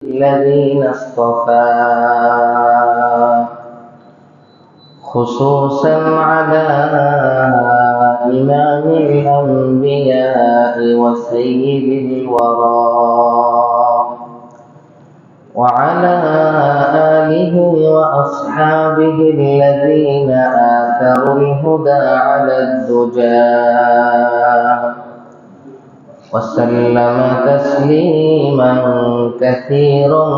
الذين اصطفى خصوصا على إمام الأنبياء وسيد الورى وعلى آله وأصحابه الذين آثروا الهدى على الدجى وسلم تسليما كثيرا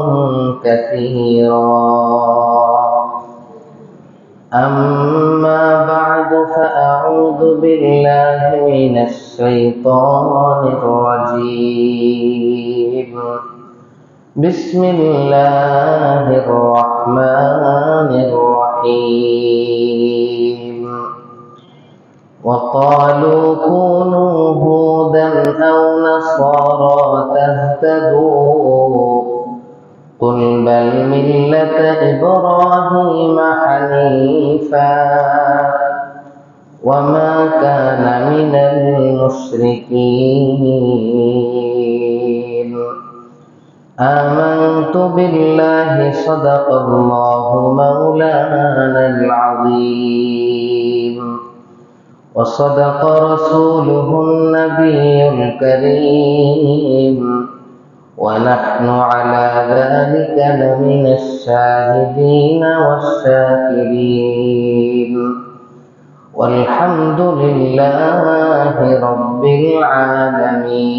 أما بعد فأعوذ بالله من الشيطان الرجيم بسم الله الرحمن الرحيم وقالوا كونوا هودا أو نصارى تهتدوا قل بل ملة إبراهيم حنيفا وما كان من المشركين آمنت بالله صدق الله مولانا العظيم وصدق رسوله النبي الكريم ونحن على ذلك لمن الشاهدين والشاكرين والحمد لله رب العالمين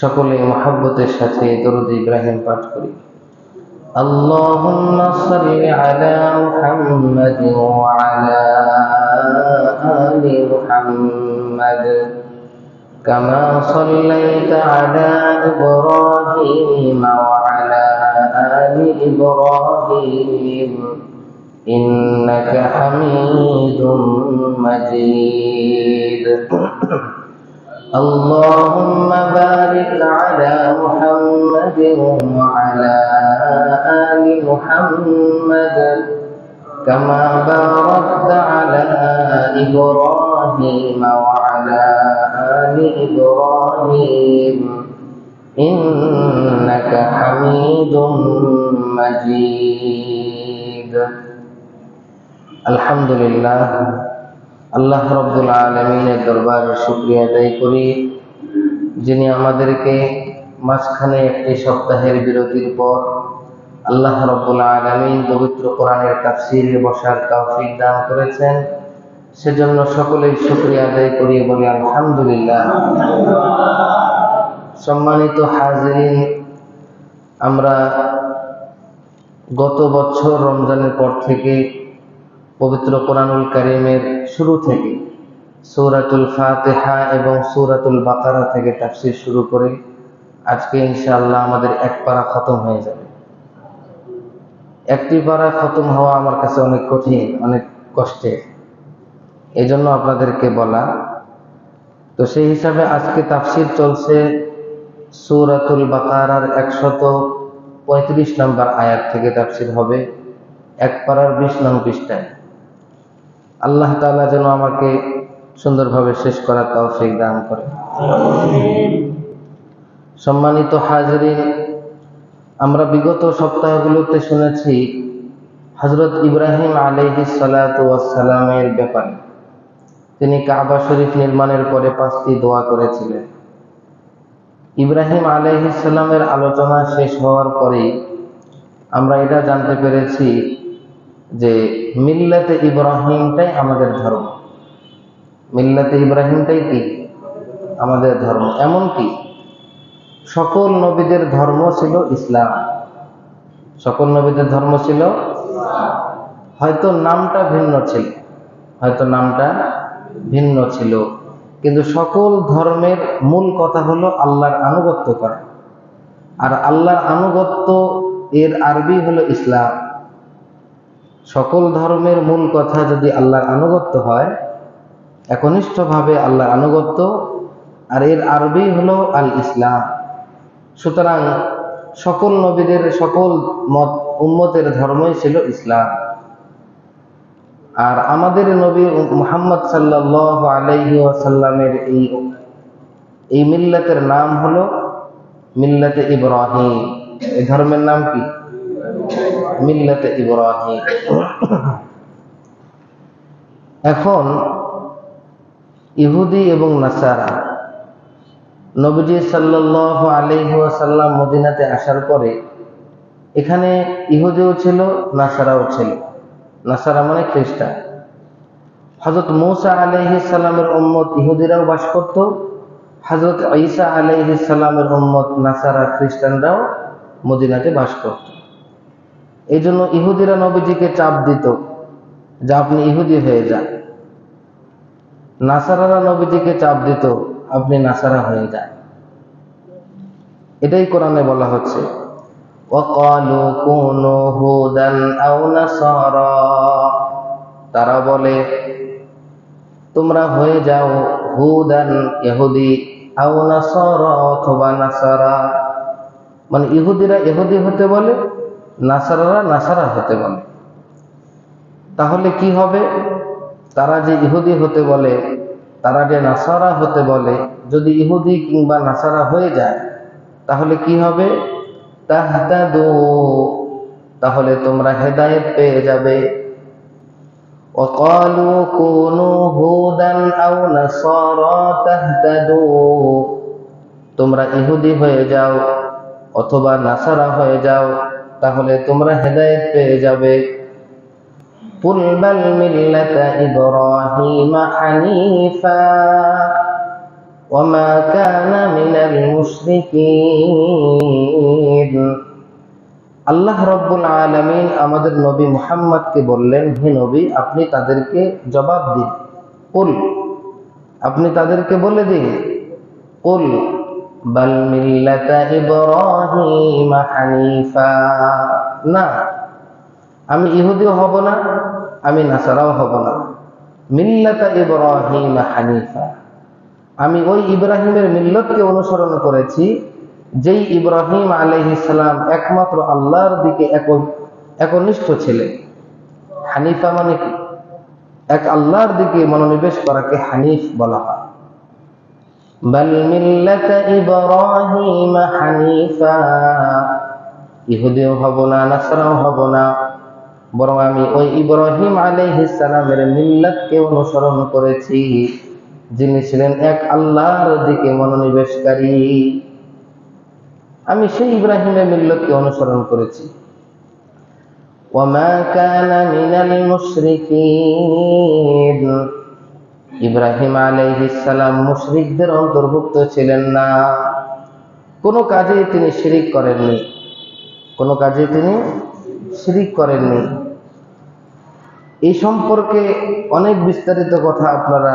সকলে মহব্বতের সাথে দরুদ ইব্রাহিম পাঠ করি اللهم صل على محمد وعلى آل محمد كما صليت على إبراهيم وعلى آل إبراهيم إنك حميد مجيد اللهم بارك على محمد وعلى آل محمد كما باركت على إبراهيم وعلى آل إبراهيم إنك حميد مجيد الحمد لله আল্লাহ রব্বুল আলামিনের দরবারে শুকরিয়া আদায় করি যিনি আমাদেরকে মাঝখানে একটি সপ্তাহের বিরতির পর আল্লাহ রব্বুল আলামিন পবিত্র কোরআনের তাফসীরে বসার তৌফিক দান করেছেন সেজন্য সকলেই শুকরিয়া আদায় করি বলি আলহামদুলিল্লাহ। সম্মানিত হাজিরিন, আমরা গত বছর রমজানের পর থেকে পবিত্র কোরআনুল কারীমের শুরু থেকে সূরাতুল ফাতিহা এবং সূরাতুল বাকারা থেকে তাফসীর শুরু করে আজকে ইনশাআল্লাহ আমাদের এক পারা খতম হয়ে যাবে। একটি পারা খতম হওয়া আমার কাছে অনেক কঠিন, অনেক কষ্টের, এই জন্য আপনাদেরকে বলা। তো সেই হিসাবে আজকে তাফসীর চলছে সূরাতুল বাকারার 135 নম্বর আয়াত থেকে তাফসীর হবে, এক পারার 20 নং পৃষ্ঠায়। আল্লাহ তাআলা যেন আমাকে সুন্দরভাবে শেষ করার তৌফিক দান করে। সম্মানিত হাজিরিন, আমরা বিগত সপ্তাহগুলোতে শুনেছি হযরত ইব্রাহিম আলাইহিস সালাতু ওয়াস সালামের ব্যাপারে। তিনি কাবা শরীফ নির্মাণের পরে 5টি দোয়া করেছিলেন। ইব্রাহিম আলাইহিস সালামের আলোচনা শেষ হওয়ার পরে আমরা এটা জানতে পেরেছি যে মিল্লাতে ইব্রাহিমটাই আমাদের ধর্ম। মিল্লাতে ইব্রাহিমটাই কি আমাদের ধর্ম। এমনকি সকল নবীদের ধর্ম ছিল ইসলাম। সকল নবীদের ধর্ম ছিল, হয়তো নামটা ভিন্ন ছিল, কিন্তু সকল ধর্মের মূল কথা হলো আল্লাহর আনুগত্য করা। আর আল্লাহর আনুগত্য এর আরবি হলো ইসলাম। সকল ধর্মের মূল কথা যদি আল্লাহর আনুগত্য হয়, একনিষ্ঠভাবে আল্লাহর আনুগত্য, আর এর আরবি হলো আল ইসলাম। সুতরাং সকল নবীদের সকল উম্মতের ধর্মই ছিল ইসলাম। আর আমাদের নবী মুহাম্মদ সাল্লাল্লাহু আলাইহি ওয়াসাল্লামের এই মিল্লাতের নাম হলো মিল্লাতে ইব্রাহিম। এই ধর্মের নাম কি? মিল্লাতে ইব্রাহিম। এখন ইহুদি এবং নাসারা, নবীজি সাল্লাল্লাহু আলাইহি ওয়াসাল্লাম মদিনাতে আসার পরে এখানে ইহুদিও ছিল, নাসারাও ছিল। নাসারা মানে খ্রিস্টান। হযরত মূসা আলাইহিস সালামের উম্মত ইহুদিরাও বাস করত, হযরত ঈসা আলাইহিস সালামের উম্মত নাসারা খ্রিস্টানরাও মদিনাতে বাস করত। এই জন্য ইহুদিরা নবীজিকে চাপ দিত যে আপনি ইহুদি হয়ে যান, নাসারারা নবীজিকে চাপ দিত আপনি নাসারা হয়ে যান। এটাই কোরআনে বলা হচ্ছে, ওয়াকালু কুনু হুদান আও নাসারা, তারা বলে তোমরা হয়ে যাও হুদান ইহুদি, আও নাসারা অথবা নাসারা। মানে ইহুদিরা ইহুদি হতে বলে, নাসারারা নাসারা হতে বলে। তাহলে কি হবে? তারা যে ইহুদি হতে বলে, তারা যে নাসারা হতে বলে, যদি ইহুদি কিংবা নাসারা হয়ে যায় তাহলে কি হবে? তাহতাদু, তাহলে তোমরা হেদায়েত পেয়ে যাবে। ওয়াকালু কুনু হুদান আও নাসারা তাহতাদু, তোমরা ইহুদি হয়ে যাও অথবা নাসারা হয়ে যাও, তাহলে তোমরা হেদায়েত পেয়ে যাবে। কুল বাল মিল্লাতা ইব্রাহিম হানিফা ওয়া মা কানা মিনাল মুশরিকিন। আল্লাহ রাব্বুল আলামিন আমাদের নবী মুহাম্মদকে বললেন, হে নবী আপনি তাদেরকে জবাব দিন, কুল, আপনি তাদেরকে বলে দিন, কুল বাল মিল্লাতা ইব্রাহিম হানিফা, না আমি ইহুদিও হব না, আমি নাসারাও হব না। মিল্লাতা ইব্রাহিম হানিফা, আমি ওই ইব্রাহিমের মিল্লতকে অনুসরণ করেছি যেই ইব্রাহিম আলাইহিস সালাম একমাত্র আল্লাহর দিকে একনিষ্ঠ ছিলেন। হানিফা মানে কি? এক আল্লাহর দিকে মনোনিবেশ করাকে হানিফ বলা হয়। বাল মিল্লাতা ইব্রাহিম হানিফা, ইহুদিও হব না, নাসারাও হব না, বরং আমি ওই ইব্রাহিম আলাইহিস সালামের মিল্লাতকে অনুসরণ করেছি যিনি ছিলেন এক আল্লাহর দিকে মনোনিবেশকারী। আমি সেই ইব্রাহিমের মিল্লতকে অনুসরণ করেছি। ওয়া মা কানা মিনাল মুশরিকিন, ইব্রাহিম আলাইহিস সালাম মুশরিকদের অন্তর্ভুক্ত ছিলেন না। কোনো কাজে তিনি শিরিক করেননি, কোনো কাজে তিনি শিরিক করেননি। এই সম্পর্কে অনেক বিস্তারিত কথা আপনারা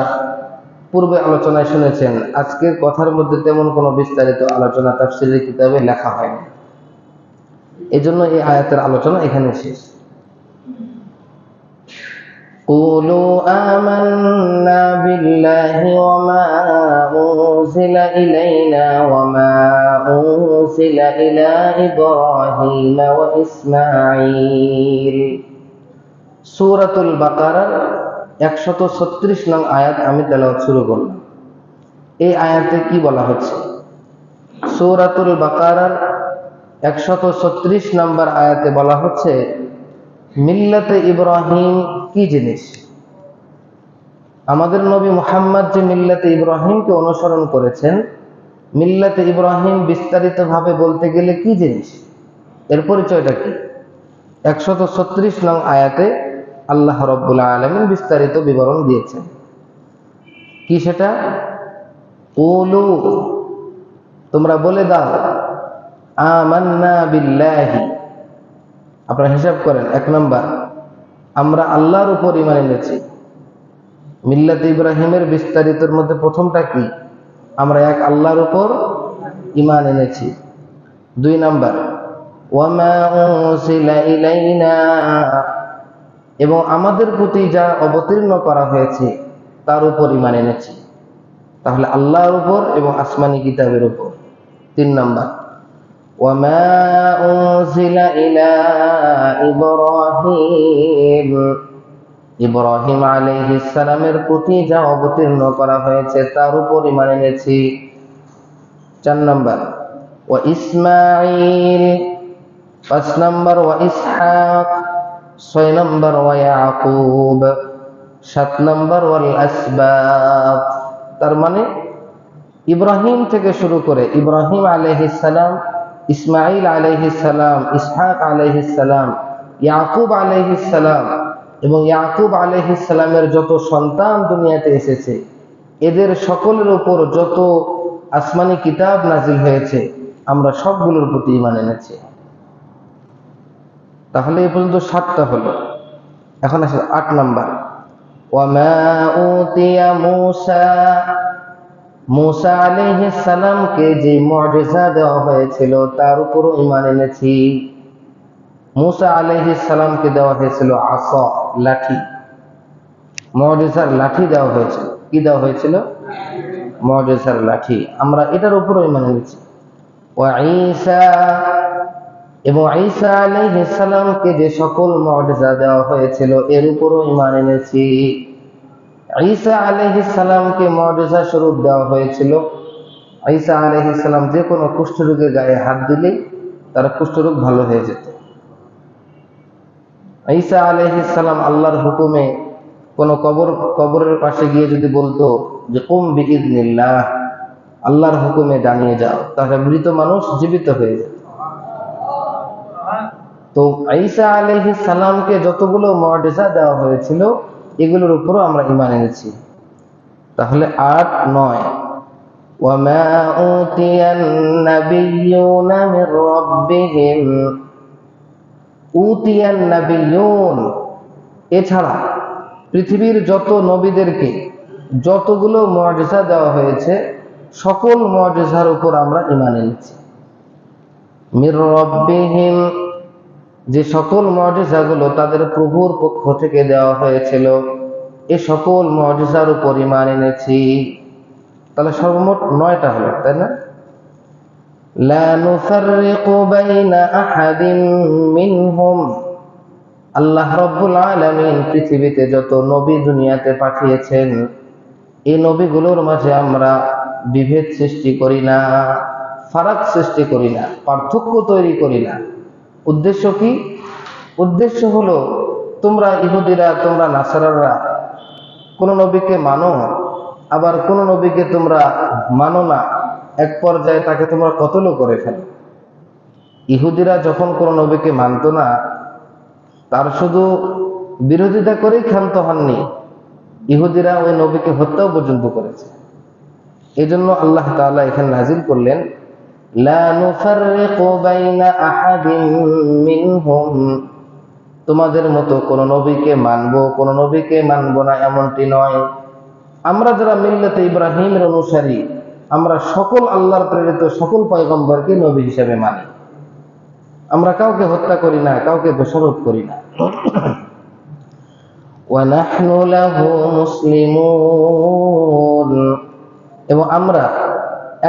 পূর্বে আলোচনায় শুনেছেন। আজকের কথার মধ্যে তেমন কোনো বিস্তারিত আলোচনা তাফসীরের কিতাবে লেখা হয়নি, এজন্য এই আয়াতের আলোচনা এখানে শেষ। কুলু আমান্না বিল্লাহি ওয়া মা উনজিলা ইলাইনা ওয়া মা উনজিলা ইলা ইব্রাহিম ওয়া ইসমাঈল। সূরাতুল বাকারার 136 নং আয়াত আমি তেলাওয়াত শুরু করলাম। এই আয়াতে কি বলা হচ্ছে? সূরাতুল বাকারার 136 নম্বর আয়াতে বলা হচ্ছে মিল্লাতে ইব্রাহিম কি জিনিস। আমাদের নবী মুহাম্মদ যে মিল্লাতে ইব্রাহিমকে অনুসরণ করেছেন, মিল্লাতে ইব্রাহিম বিস্তারিতভাবে বলতে গেলে কি জিনিস, এর পরিচয়টা কি? 136 নং আয়াতে আল্লাহ রাব্বুল আলামিন বিস্তারিত বিবরণ দিয়েছেন। কি সেটা? কুলু, তোমরা বলে দাও, আমান্না বিল্লাহি, আপনারা হিসাব করেন। 1 নাম্বার, আমরা আল্লাহর উপর ঈমান এনেছি। মিল্লাতে ইব্রাহিমের বিস্তারিতের মধ্যে প্রথমটা কি? আমরা এক আল্লাহর উপর ঈমান এনেছি। 2 নাম্বার, ওয়া মা উনজিলা ইলাইনা, এবং আমাদের প্রতি যা অবতীর্ণ করা হয়েছে তার উপর ঈমান এনেছি। তাহলে আল্লাহর উপর এবং আসমানি কিতাবের উপর। 3 নাম্বার, ওয়া মা উনজিলা ইলা ইব্রাহিম, ইব্রাহিম আলাইহিস সালামের প্রতি যা অবতীর্ণ করা হয়েছে তার উপর ঈমান এনেছি। 4 নাম্বার, ওয়া ইসমাঈল, 5 নম্বর ওয়া ইসহাক, 6 নম্বর ওয়া ইয়াকুব, 7 নম্বর ওয়াল আসবাত। তার মানে ইব্রাহিম থেকে শুরু করে ইব্রাহিম আলাইহিস সালাম, ইসমাঈল আলাইহিস সালাম, ইসহাক আলাইহিস সালাম, ইয়াকুব আলাইহিস সালাম এবং ইয়াকুব আলাইহিস সালামের যত সন্তান দুনিয়াতে এসেছে, এদের সকলের উপর যত আসমানি কিতাব নাজিল হয়েছে, আমরা সবগুলোর প্রতি ঈমান এনেছি। তাহলে এই পর্যন্ত 7টা হলো। এখন আসে 8 নম্বর, ওয়ামা উতিয়া মূসা, মূসা আলাইহিস সালামকে যে মুআজিজা দেওয়া হয়েছিল তার উপরও ঈমান এনেছি। মূসা আলাইহিস সালামকে দেওয়া হয়েছিল আসা, লাঠি, মুআজিজার লাঠি দেওয়া হয়েছিল। কি দেওয়া হয়েছিল? মুআজিজার লাঠি। আমরা এটার উপরও ঈমান এনেছি। ওয়া ঈসা, এবং ঈসা আলাইহিস সালামকে যে সকল মুআজিজা দেওয়া হয়েছিল এর উপরও ঈমান এনেছি। ঈসা আলাইহিস সালামকে মুআজিজা স্বরূপ দেওয়া হয়েছিল। ঈসা আলাইহিস সালাম যে কোনো কুষ্ঠরোগীর গায়ে হাত দিলেই তার কুষ্ঠরোগ ভালো হয়ে যেত। ঈসা আলাইহিস সালাম আল্লাহর হুকুমে কোনো কবরের পাশে গিয়ে যদি বলতো যে কুম বিইযনিল্লাহ, আল্লাহর হুকুমে দাঁড়িয়ে যাও, তাহলে মৃত মানুষ জীবিত হয়ে যেত। তো ঈসা আলাইহিস সালামকে যতগুলো মুআজিজা দেওয়া হয়েছিল এগুলোর উপরও আমরা ঈমান এনেছি। তাহলে 8, 9, ওয়ামা উতিয়ান নাবিয়্যুনা মির রাব্বিহিম, উতিয়ান নাবিয়্যুন, এছাড়া পৃথিবীর যত নবীদেরকে যতগুলো মুআজিজা দেওয়া হয়েছে সকল মুআজিজার উপর আমরা ঈমান এনেছি। মির রাব্বিহিম, যে সকল মুআজিজাগুলো তাদের প্রভুর পক্ষ থেকে দেওয়া হয়েছিল এ সকল মুআজিজার উপর ঈমান এনেছি। তাহলে সর্বমোট 9টা হলো, তাই না? লা নুফাররিকু বাইনা আহাদিন মিনহুম, আল্লাহ রাব্বুল আলামিন পৃথিবীতে যত নবী দুনিয়াতে পাঠিয়েছেন এই নবীগুলোর মাঝে আমরা বিভেদ সৃষ্টি করি না, ফারাক সৃষ্টি করি না, পার্থক্য তৈরি করি না। উদ্দেশ্য কি? উদ্দেশ্য হলো তোমরা ইহুদিরা, তোমরা নাসারারা কোন নবীকে মানো, আবার কোন নবীকে তোমরা মানো না, এক পর্যায়ে তাকে তোমরা কতলও করে ফেলো। ইহুদিরা যখন কোন নবীকে মানত না, তার শুধু বিরোধিতা করেই ক্ষান্ত হননি, ইহুদিরা ওই নবীকে হত্যাও পর্যন্ত করেছে। এই জন্য আল্লাহ তাআলা এখানে নাজিল করলেন, লা নুফাররিকু বাইনা আহাদিন মিনহুম, তোমাদের মতো কোন নবীকে মানবো কোন নবীকে মানবো না এমনটি নয়। আমরা যারা মিল্লাতে ইব্রাহিমের অনুসারী, আমরা সকল আল্লাহর প্রেরিত সকল পয়গম্বরকে নবী হিসেবে মানি। আমরা কাউকে হত্যা করি না, কাউকে দোষারোপ করি না। ওয়া নাহনু লাহু মুসলিমুন, এবং আমরা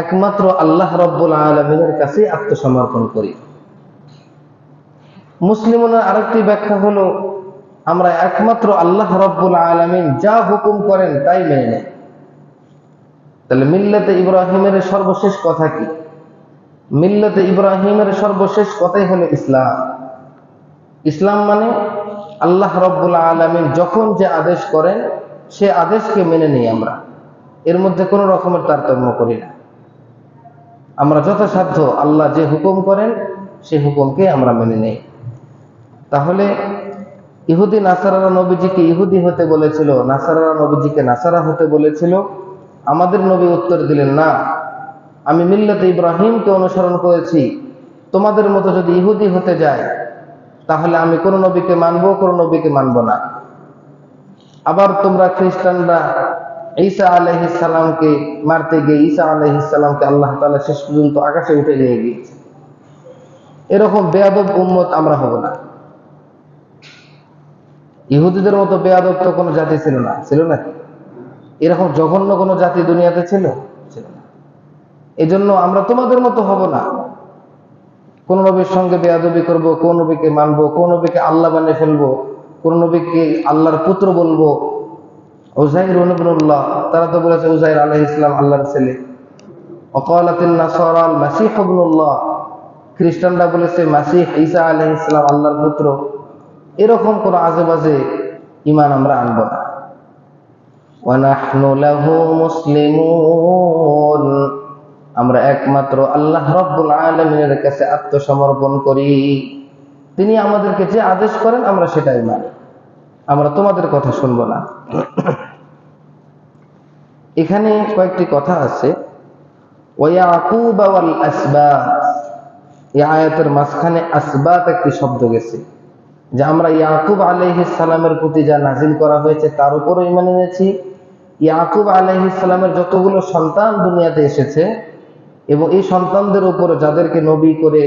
একমাত্র আল্লাহ রাব্বুল আলামিনের কাছে আত্মসমর্পণ করি। মুসলিমের আরেকটি ব্যাখ্যা হলো আমরা একমাত্র আল্লাহ রাব্বুল আলামিন যা হুকুম করেন তাই মেনে নেই। তাহলে মিল্লাতে ইব্রাহিমের সর্বশেষ কথা কি? মিল্লাতে ইব্রাহিমের সর্বশেষ কথাই হলো ইসলাম। ইসলাম মানে আল্লাহ রাব্বুল আলামিন যখন যে আদেশ করেন সে আদেশকে মেনে নিই আমরা, এর মধ্যে কোনো রকমের তারতম্য করি না। আমরা যথাসাধ্য আল্লাহ যে হুকুম করেন সেই হুকুমকে আমরা মেনে নেই। তাহলে ইহুদি নাসারারা নবীজিকে ইহুদি হতে বলেছিল, নাসারারা নবীজিকে নাসারা হতে বলেছিল। আমাদের নবী উত্তর দিলেন, না, আমি মিল্লাতে ইব্রাহিমকে অনুসরণ করেছি, তোমাদের মতো যদি ইহুদি হতে যায় তাহলে আমি কোন নবীকে মানবো কোন নবীকে মানবো না। আবার তোমরা খ্রিস্টানরা ঈসা আলাইহিস সালামকে মারতে গিয়ে ঈসা আলাইহিস সালামকে আল্লাহ তাআলা শেষ পর্যন্ত আকাশে উঠে নিয়ে গিয়েছে। এরকম বেয়াদব উম্মত আমরা হব না। ইহুদিদের মতো বেয়াদব তো কোনো জাতি ছিল না, ছিল নাকি? এরকম জঘন্য কোনো জাতি দুনিয়াতে ছিল না। এজন্য আমরা তোমাদের মতো হব না। কোন নবীর সঙ্গে বেয়াদবি করব, কোন নবীকে মানবো, কোন নবীকে আল্লাহ বানিয়ে ফেলবো, কোন নবীকে আল্লাহর পুত্র বলবো। উযাইর ইবনুল্লাহ, তারা তো বলেছে উযাইর আলাইহিস সালাম আল্লাহর ছেলে। ওয়াকালাতিন নাসারা আল মাসীহ ইবনুল্লাহ, খ্রিস্টানরা বলেছে মাসীহ ঈসা আলাইহিস সালাম আল্লাহর পুত্র। এরকম কোন আজেবাজে ঈমান আমরা আনব না। ওয়া নাহনু লাহু মুসলিমুন, আমরা একমাত্র আল্লাহ রাব্বুল আলামিনের কাছে আত্মসমর্পণ করি। তিনি আমাদেরকে যে আদেশ করেন আমরা সেটাই মানি, আমরা তোমাদের কথা শুনবো না। এখানে কয়েকটি কথা আছে। ওয়া ইয়াকুব ওয়াল আসবাত, এই আয়াতের মাঝখানে আসবাত একটি শব্দ গেছে, যে আমরা ইয়াকুব আলাইহিস সালামের প্রতি যা নাজিল করা হয়েছে তার উপরও ঈমান এনেছি। ইয়াকুব আলাইহিস সালামের যতগুলো সন্তান দুনিয়াতে এসেছে এবং এই সন্তানদের উপর যাদেরকে নবী করে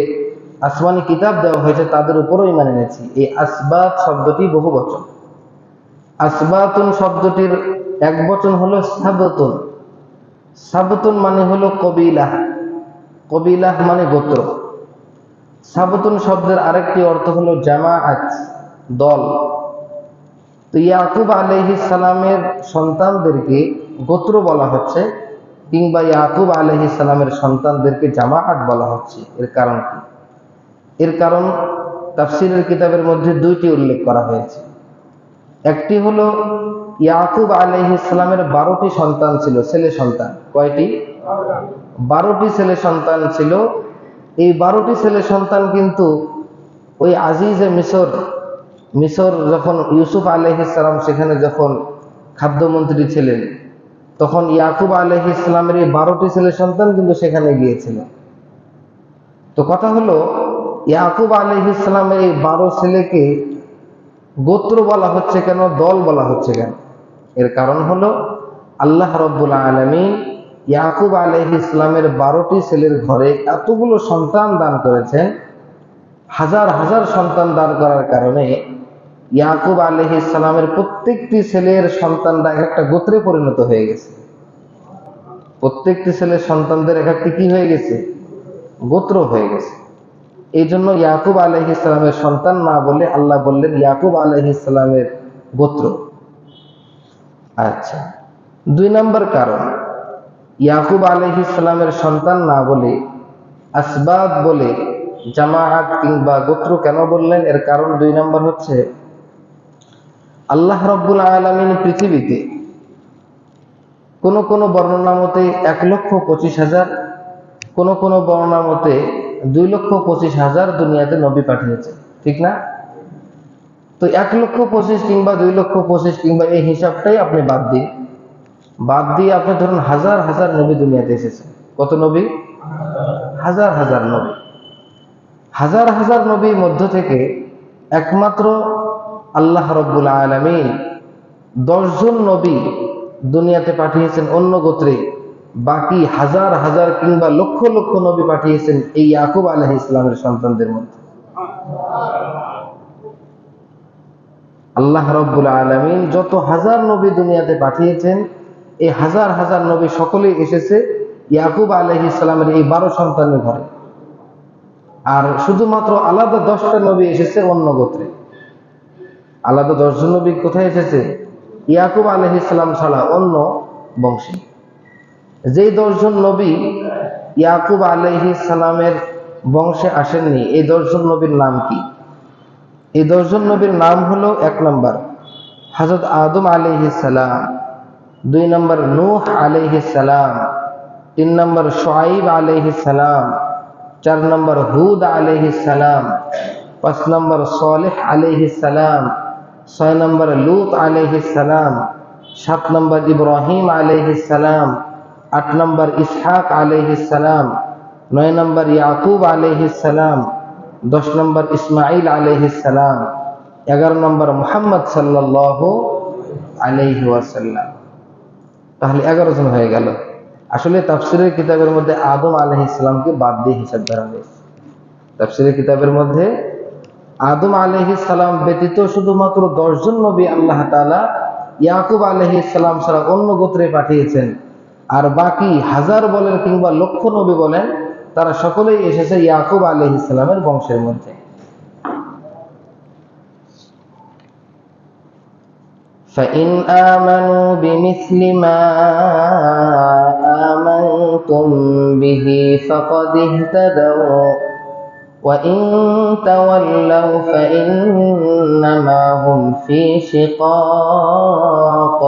আসমানি কিতাব দেওয়া হয়েছে তাদের উপরও ঈমান এনেছি। এই আসবাত শব্দটি বহু বচন। আসবাতুন শব্দটির এক বচন হলো সাবতুন। সাবতুন মানে হলো কবিলাহ, কবিলাহ মানে গোত্র। সাবতুন শব্দের আরেকটি অর্থ হলো জামাআত, দল। তো ইয়াকুব আলাইহিস সালামের সন্তানদেরকে গোত্র বলা হচ্ছে, কিংবা ইয়াকুব আলাইহিস সালামের সন্তানদেরকে জামাআত বলা হচ্ছে। এর কারণ কি? এর কারণ তাফসীরের কিতাবের মধ্যে দুইটি উল্লেখ করা হয়েছে। একটি হলো ইয়াকুব আলাইহিস সালামের 12টি সন্তান ছিল, ছেলে সন্তান। কয়টি? 12টি ছেলে সন্তান ছিল। এই 12টি ছেলে সন্তান কিন্তু ওই আজিজে মিশর যখন ইউসুফ আলাইহিস সালাম সেখানে যখন খাদ্যমন্ত্রী ছিলেন, তখন ইয়াকুব আলাইহিস সালামের এই 12টি ছেলে সন্তান কিন্তু সেখানে গিয়েছিল। তো কথা হলো, ইয়াকুব আলাইহিস সালামের এই 12 ছেলেকে গোত্র বলা হচ্ছে কেন, দল বলা হচ্ছে কেন? এর কারণ হলো আল্লাহ রাব্বুল আলামিন ইয়াকুব আলাইহিস সালামের 12টি ছেলের ঘরে এতগুলো সন্তান দান করেছেন। হাজার হাজার সন্তান দান করার কারণে ইয়াকুব আলাইহিস সালামের প্রত্যেকটি ছেলের সন্তানরা একটা গোত্রে পরিণত হয়ে গেছে। প্রত্যেকটি ছেলের সন্তানদের একটি কি হয়ে গেছে? গোত্র হয়ে গেছে। এই জন্য ইয়াকুব আলাইহিস সালামের সন্তান না বলে আল্লাহ বললেন ইয়াকুব আলাইহিস সালামের গোত্র। আচ্ছা, 2 নম্বর কারণ, ইয়াকুব আলাইহিস সালামের সন্তান না বলে আসবাত বলে জামাআত কিংবা গোত্র কেন বললেন? এর কারণ 2 নম্বর হচ্ছে, আল্লাহ রাব্বুল আলামিন পৃথিবীতে কোন কোন বর্ণনা মতে 1,25,000, কোন কোন বর্ণনা মতে 2,25,000 দুনিয়াতে নবী পাঠিয়েছে, ঠিক না? তো 1,25,000 কিংবা 2,25,000 কিংবা এই হিসাবটাই আপনি বাদ দিয়ে আপনি ধরুন হাজার হাজার নবী দুনিয়াতে এসেছে। কত নবী? হাজার হাজার নবী। হাজার হাজার নবীর মধ্য থেকে একমাত্র আল্লাহ রাব্বুল আলামিন 10 জন নবী দুনিয়াতে পাঠিয়েছেন অন্য গোত্রে। বাকি হাজার হাজার কিংবা লক্ষ লক্ষ নবী পাঠিয়েছেন এই ইয়াকুব আলাইহিস সালামের সন্তানদের মধ্যে। আল্লাহ রাব্বুল আলামিন যত হাজার নবী দুনিয়াতে পাঠিয়েছেন, এই হাজার হাজার নবী সকলেই এসেছে ইয়াকুব আলাইহিস সালামের এই 12 সন্তানের ঘরে। আর শুধুমাত্র আলাদা 10টা নবী এসেছে অন্য গোত্রে। আলাদা 10 জন নবী কোথায় এসেছে? ইয়াকুব আলাইহিস সালাম ছাড়া অন্য বংশে। যেই 10 জন নবী ইয়াকুব আলাইহিস সালামের বংশে আসেননি, এই 10 জন নবীর নাম কি? এই 10 জন নবীর নাম হলো, 1 নম্বর হযরত আদম আলাইহিস সালাম, 2 নম্বর নূহ আলাইহিস সালাম, 3 নম্বর শুআইব আলাইহিস সালাম, 4 নম্বর হুদ আলাইহিস সালাম, 5 নম্বর সালেহ আলাইহিস সালাম, 6 নম্বর লূত আলাইহিস সালাম, 7 নম্বর ইব্রাহিম আলাইহিস সালাম, 8 নম্বর ইসহাক আলাইহিস সালাম, 9 নম্বর ইয়াকুব আলাইহিস সালাম, 10 নম্বর ইসমাইল আলাইহিস সালাম, 11 নম্বর মুহাম্মদ সাল্লাল্লাহু আলাইহি ওয়াসাল্লাম। তাহলে 11 জন হয়ে গেল। আসলে তাফসীরের কিতাবের মধ্যে আদম আলাইহিস সালামকে বাদ দিয়ে হিসাব ধরা হয়েছে। তাফসীরের কিতাবের মধ্যে আদম আলাইহিস সালাম ব্যতীত শুধুমাত্র 10 জন নবী আল্লাহ তাআলা ইয়াকুব আলাইহিস সালাম ছাড়া অন্য গোত্রে পাঠিয়েছেন। আর বাকি হাজার বলেন কিংবা লক্ষ নবী বলেন, তারা সকলেই এসেছে ইয়াকুব আলাইহিস সালামের বংশের মধ্যে। فإن آمنوا بمثل ما آمنتم به فقد اهتدوا وإن تولوا فإنما هم في شقاق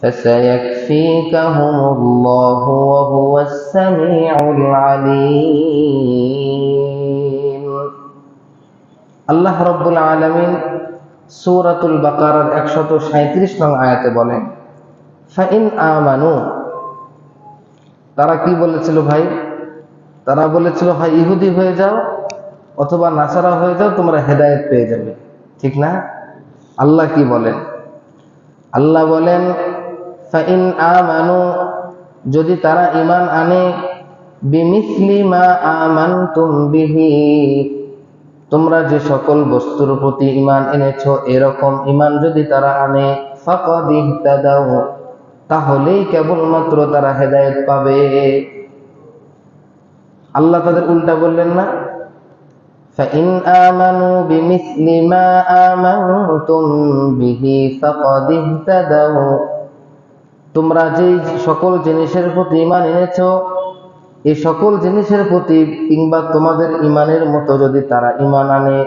فسيكفيكهم الله وهو السميع العليم আল্লাহ রাব্বুল আলামিন সূরাতুল বাকারার 137 নং আয়াতে বলেন ফাইন আমানু, তারা কি বলেছিল ভাই? তারা বলেছিল হয় ইহুদি হয়ে যাও অথবা নাসারা হয়ে যাও, তোমরা হেদায়েত পেয়ে যাবে, ঠিক না? আল্লাহ কি বলেন? আল্লাহ বলেন ফাইন আমানু, যদি তারা ঈমান আনে, বিমিসলি মা আমানতুম বিহি, তোমরা যে সকল বস্তুর প্রতি ঈমান এনেছো এরকম ঈমান যদি তারা আনে, ফাকাদ ইহতাদাউ, তাহলেই কেবলমাত্র তারা হেদায়েত পাবে। আল্লাহ তাদের উল্টা বললেন না? ফাইন আমানু বিমিসলি মা আমানতুম বিহি ফাকাদ ইহতাদাউ, তোমরা যে সকল জিনিসের প্রতি ঈমান এনেছো এই সকল জিনিসের প্রতি কিংবা তোমাদের ঈমানের মতো যদি তারা ঈমান আনে,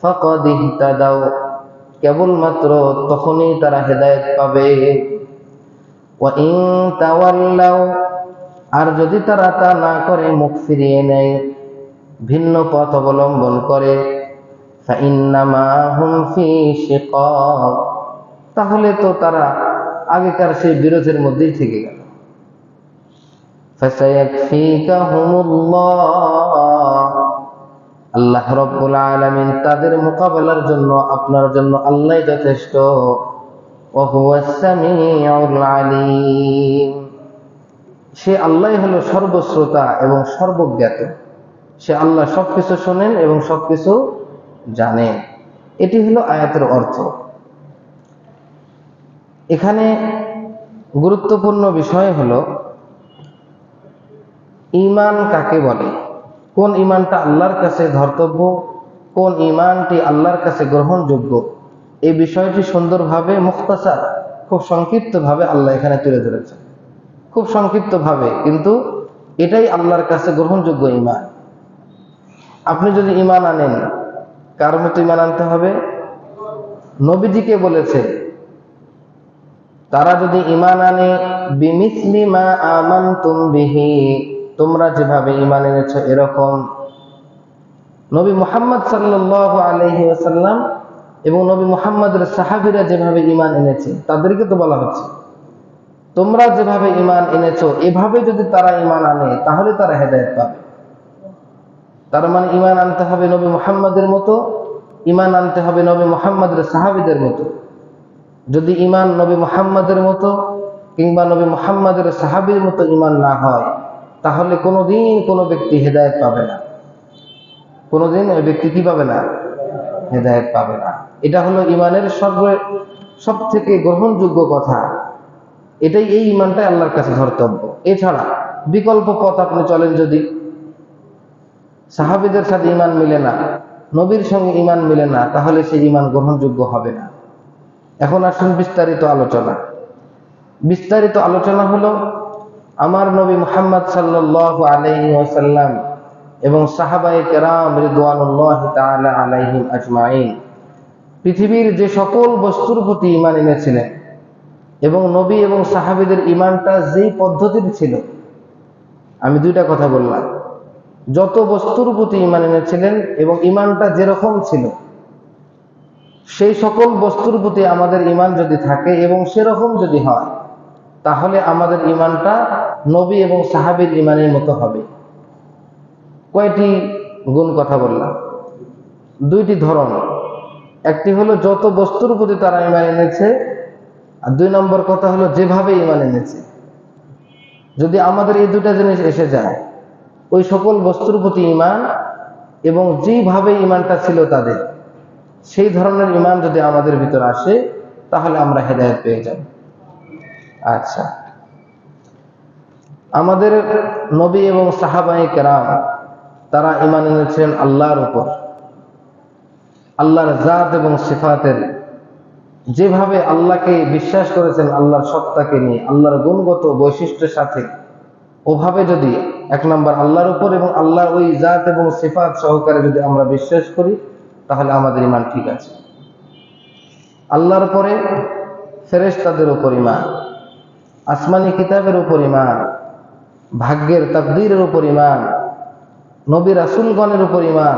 ফাকাদ ইহতাদাউ, কেবলমাত্র তখনই তারা হেদায়েত পাবে। ওয়া ইন তাওয়াল্লাউ, আর যদি তারা তা না করে, মুখ ফিরিয়ে নেয়, ভিন্ন পথ অবলম্বন করে, ফাইন্নামা হুম ফি শিকাক, তাহলে তো তারা আগেকার সেই বিরোধের মধ্যেই থেকে গেল। ফাসায়াকফিকাহুমুল্লাহ, আল্লাহ রাব্বুল আলামিন তাদের মোকাবেলার জন্য আপনার জন্য আল্লাহ যথেষ্ট। ওয়া হুয়াস সামিউল আলিম, সে আল্লাহ হলো সর্বশ্রোতা এবং সর্বজ্ঞাত। সে আল্লাহ সবকিছু শোনেন এবং সবকিছু জানেন। এটি হলো আয়াতের অর্থ। এখানে গুরুত্বপূর্ণ বিষয় হলো ঈমান কাকে বলে, কোন ঈমানটা আল্লাহর কাছে ধর্তব্য, কোন ঈমানটি আল্লাহর কাছে গ্রহণযোগ্য, এই বিষয়টি সুন্দরভাবে মুখতাসার, খুব সংক্ষিপ্তভাবে আল্লাহ এখানে তুলে ধরেছেন। খুব সংক্ষিপ্তভাবে, কিন্তু এটাই আল্লাহর কাছে গ্রহণযোগ্য ঈমান। আপনি যদি ঈমান আনেন, কার মতো ঈমান আনতে হবে? নবীজিকে বলেছে তারা যদি ঈমান আনে, বিমিসলি মা আমানতুম বিহি, তোমরা যেভাবে ঈমান এনেছো এরকম। নবী মুহাম্মদ সাল্লাল্লাহু আলাইহি ওয়াসাল্লাম এবং নবী মুহাম্মদের সাহাবীরা যেভাবে ঈমান এনেছে তাদেরকে তো বলা হচ্ছে তোমরা যেভাবে ঈমান এনেছো এভাবে যদি তারা ঈমান আনে তাহলে তারা হেদায়েত পাবে। তার মানে ঈমান আনতে হবে নবী মুহাম্মদের মতো, ঈমান আনতে হবে নবী মুহাম্মদের সাহাবীদের মতো। যদি ঈমান নবী মুহাম্মদের মতো কিংবা নবী মুহাম্মদের সাহাবীর মতো ঈমান না হয়, তাহলে কোনোদিন কোনো ব্যক্তি হেদায়েত পাবে না। কোনোদিন ওই ব্যক্তি কি পাবে না? হেদায়েত পাবে না। এটা হলো ঈমানের সব থেকে গ্রহণযোগ্য কথা। এটাই, এই ঈমানটাই আল্লাহর কাছে ধর্তব্য। এছাড়া বিকল্প পথ আপনি চলেন, যদি সাহাবীদের সাথে ঈমান মিলে না, নবীর সঙ্গে ঈমান মিলে না, তাহলে সেই ঈমান গ্রহণযোগ্য হবে না। এখন আসুন বিস্তারিত আলোচনা। বিস্তারিত আলোচনা হলো আমার নবী মুহাম্মদ সাল্লাল্লাহু আলাইহি ওয়াসাল্লাম এবং সাহাবায়ে কেরাম রিদওয়ানুল্লাহি তাআলা আলাইহিম আজমাইন পৃথিবীর যে সকল বস্তুর প্রতি ঈমান এনেছিলেন এবং নবী এবং সাহাবীদের ঈমানটা যেই পদ্ধতির ছিল, আমি দুইটা কথা বললাম, যত বস্তুর প্রতি ঈমান এনেছিলেন এবং ঈমানটা যেরকম ছিল, সেই সকল বস্তুর প্রতি আমাদের ঈমান যদি থাকে এবং সেরকম যদি হয়, তাহলে আমাদের ঈমানটা নবী এবং সাহাবীর ঈমানের মতো হবে। কয়টি গুণ কথা বললাম? দুইটি ধরন। একটি হলো যত বস্তুর প্রতি তারা ঈমান এনেছে, আর দুই নম্বর কথা হলো যেভাবে ঈমান এনেছে। যদি আমাদের এই দুটা জিনিস এসে যায়, ওই সকল বস্তুর প্রতি ঈমান এবং যেভাবে ঈমানটা ছিল তাদের, সেই ধরনের ঈমান যদি আমাদের ভিতর আসে, তাহলে আমরা হেদায়েত পেয়ে যাব। আচ্ছা, আমাদের নবী এবং সাহাবায়ে কেরাম তারা ঈমান এনেছেন আল্লাহর উপর, আল্লাহর জাত এবং সিফাতের যেভাবে আল্লাহকে বিশ্বাস করেছেন, আল্লাহর সত্তাকে নিয়ে, আল্লাহর গুণগত বৈশিষ্ট্যের সাথে, ওভাবে যদি এক নম্বর আল্লাহর উপর এবং আল্লাহর ওই জাত এবং সিফাত সহকারে যদি আমরা বিশ্বাস করি, তাহলে আমাদের ঈমান ঠিক আছে। আল্লাহর পরে ফেরেশতাদের উপর ঈমান, আসমানি কিতাবের উপর ঈমান, ভাগ্যের তাকদীরের উপর ঈমান, নবী রাসূলগণের উপর ঈমান,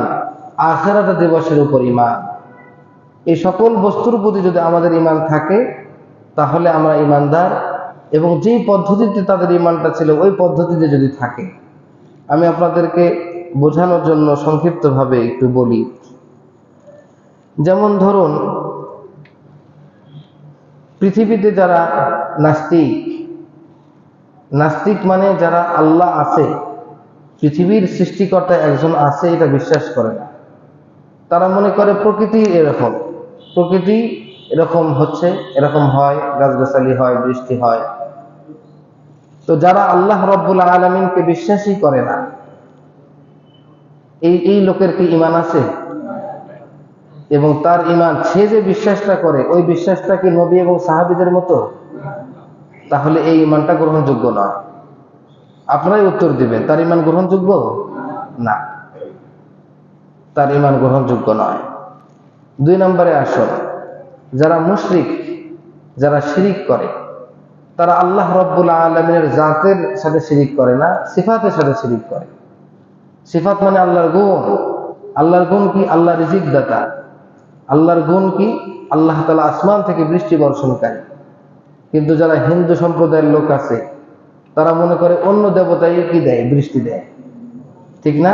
আখিরাত দিবসের উপর ঈমান। এই সকল বস্তুর প্রতি যদি আমাদের ঈমান থাকে, তাহলে আমরা ঈমানদার। এবং যেই পদ্ধতিতে তাদের ঈমানটা ছিল ওই পদ্ধতিতে যদি থাকে, আমি আপনাদেরকে বোঝানোর জন্য সংক্ষিপ্তভাবে একটু বলি। যেমন ধরুন, পৃথিবীতে যারা নাস্তিক, নাস্তিক মানে যারা আল্লাহ আছে, পৃথিবীর সৃষ্টিকর্তা একজন আছে এটা বিশ্বাস করে না। তারা মনে করে প্রকৃতি এরকম, প্রকৃতি এরকম হচ্ছে, এরকম হয়, গাছগাছালি হয়, বৃষ্টি হয়। তো যারা আল্লাহ রাব্বুল আলামিনকে বিশ্বাসই করে না, এই লোকের কি ঈমান আছে? এবং তার ঈমান, সে যে বিশ্বাসটা করে ওই বিশ্বাসটা কি নবী এবং সাহাবীদের মতো? তাহলে এই ঈমানটা গ্রহণযোগ্য নয়। আপনারাই উত্তর দিবেন, তার ঈমান গ্রহণযোগ্য না, তার ঈমান গ্রহণযোগ্য নয়। 2 নম্বরে আসুন, যারা মুশরিক, যারা শিরিক করে, তারা আল্লাহ রাব্বুল আলামিনের জাতের সাথে শিরিক করে না, সিফাতের সাথে শিরিক করে। সিফাত মানে আল্লাহর গুণ। আল্লাহর গুণ কি? আল্লাহ রিজিক দাতা। আল্লাহর গুণ কি? আল্লাহ তাআলা আসমান থেকে বৃষ্টি বর্ষণকারী। কিন্তু যারা হিন্দু সম্প্রদায়ের লোক আছে, তারা মনে করে অন্য দেবতাই কি দেয়? বৃষ্টি দেয়, ঠিক না?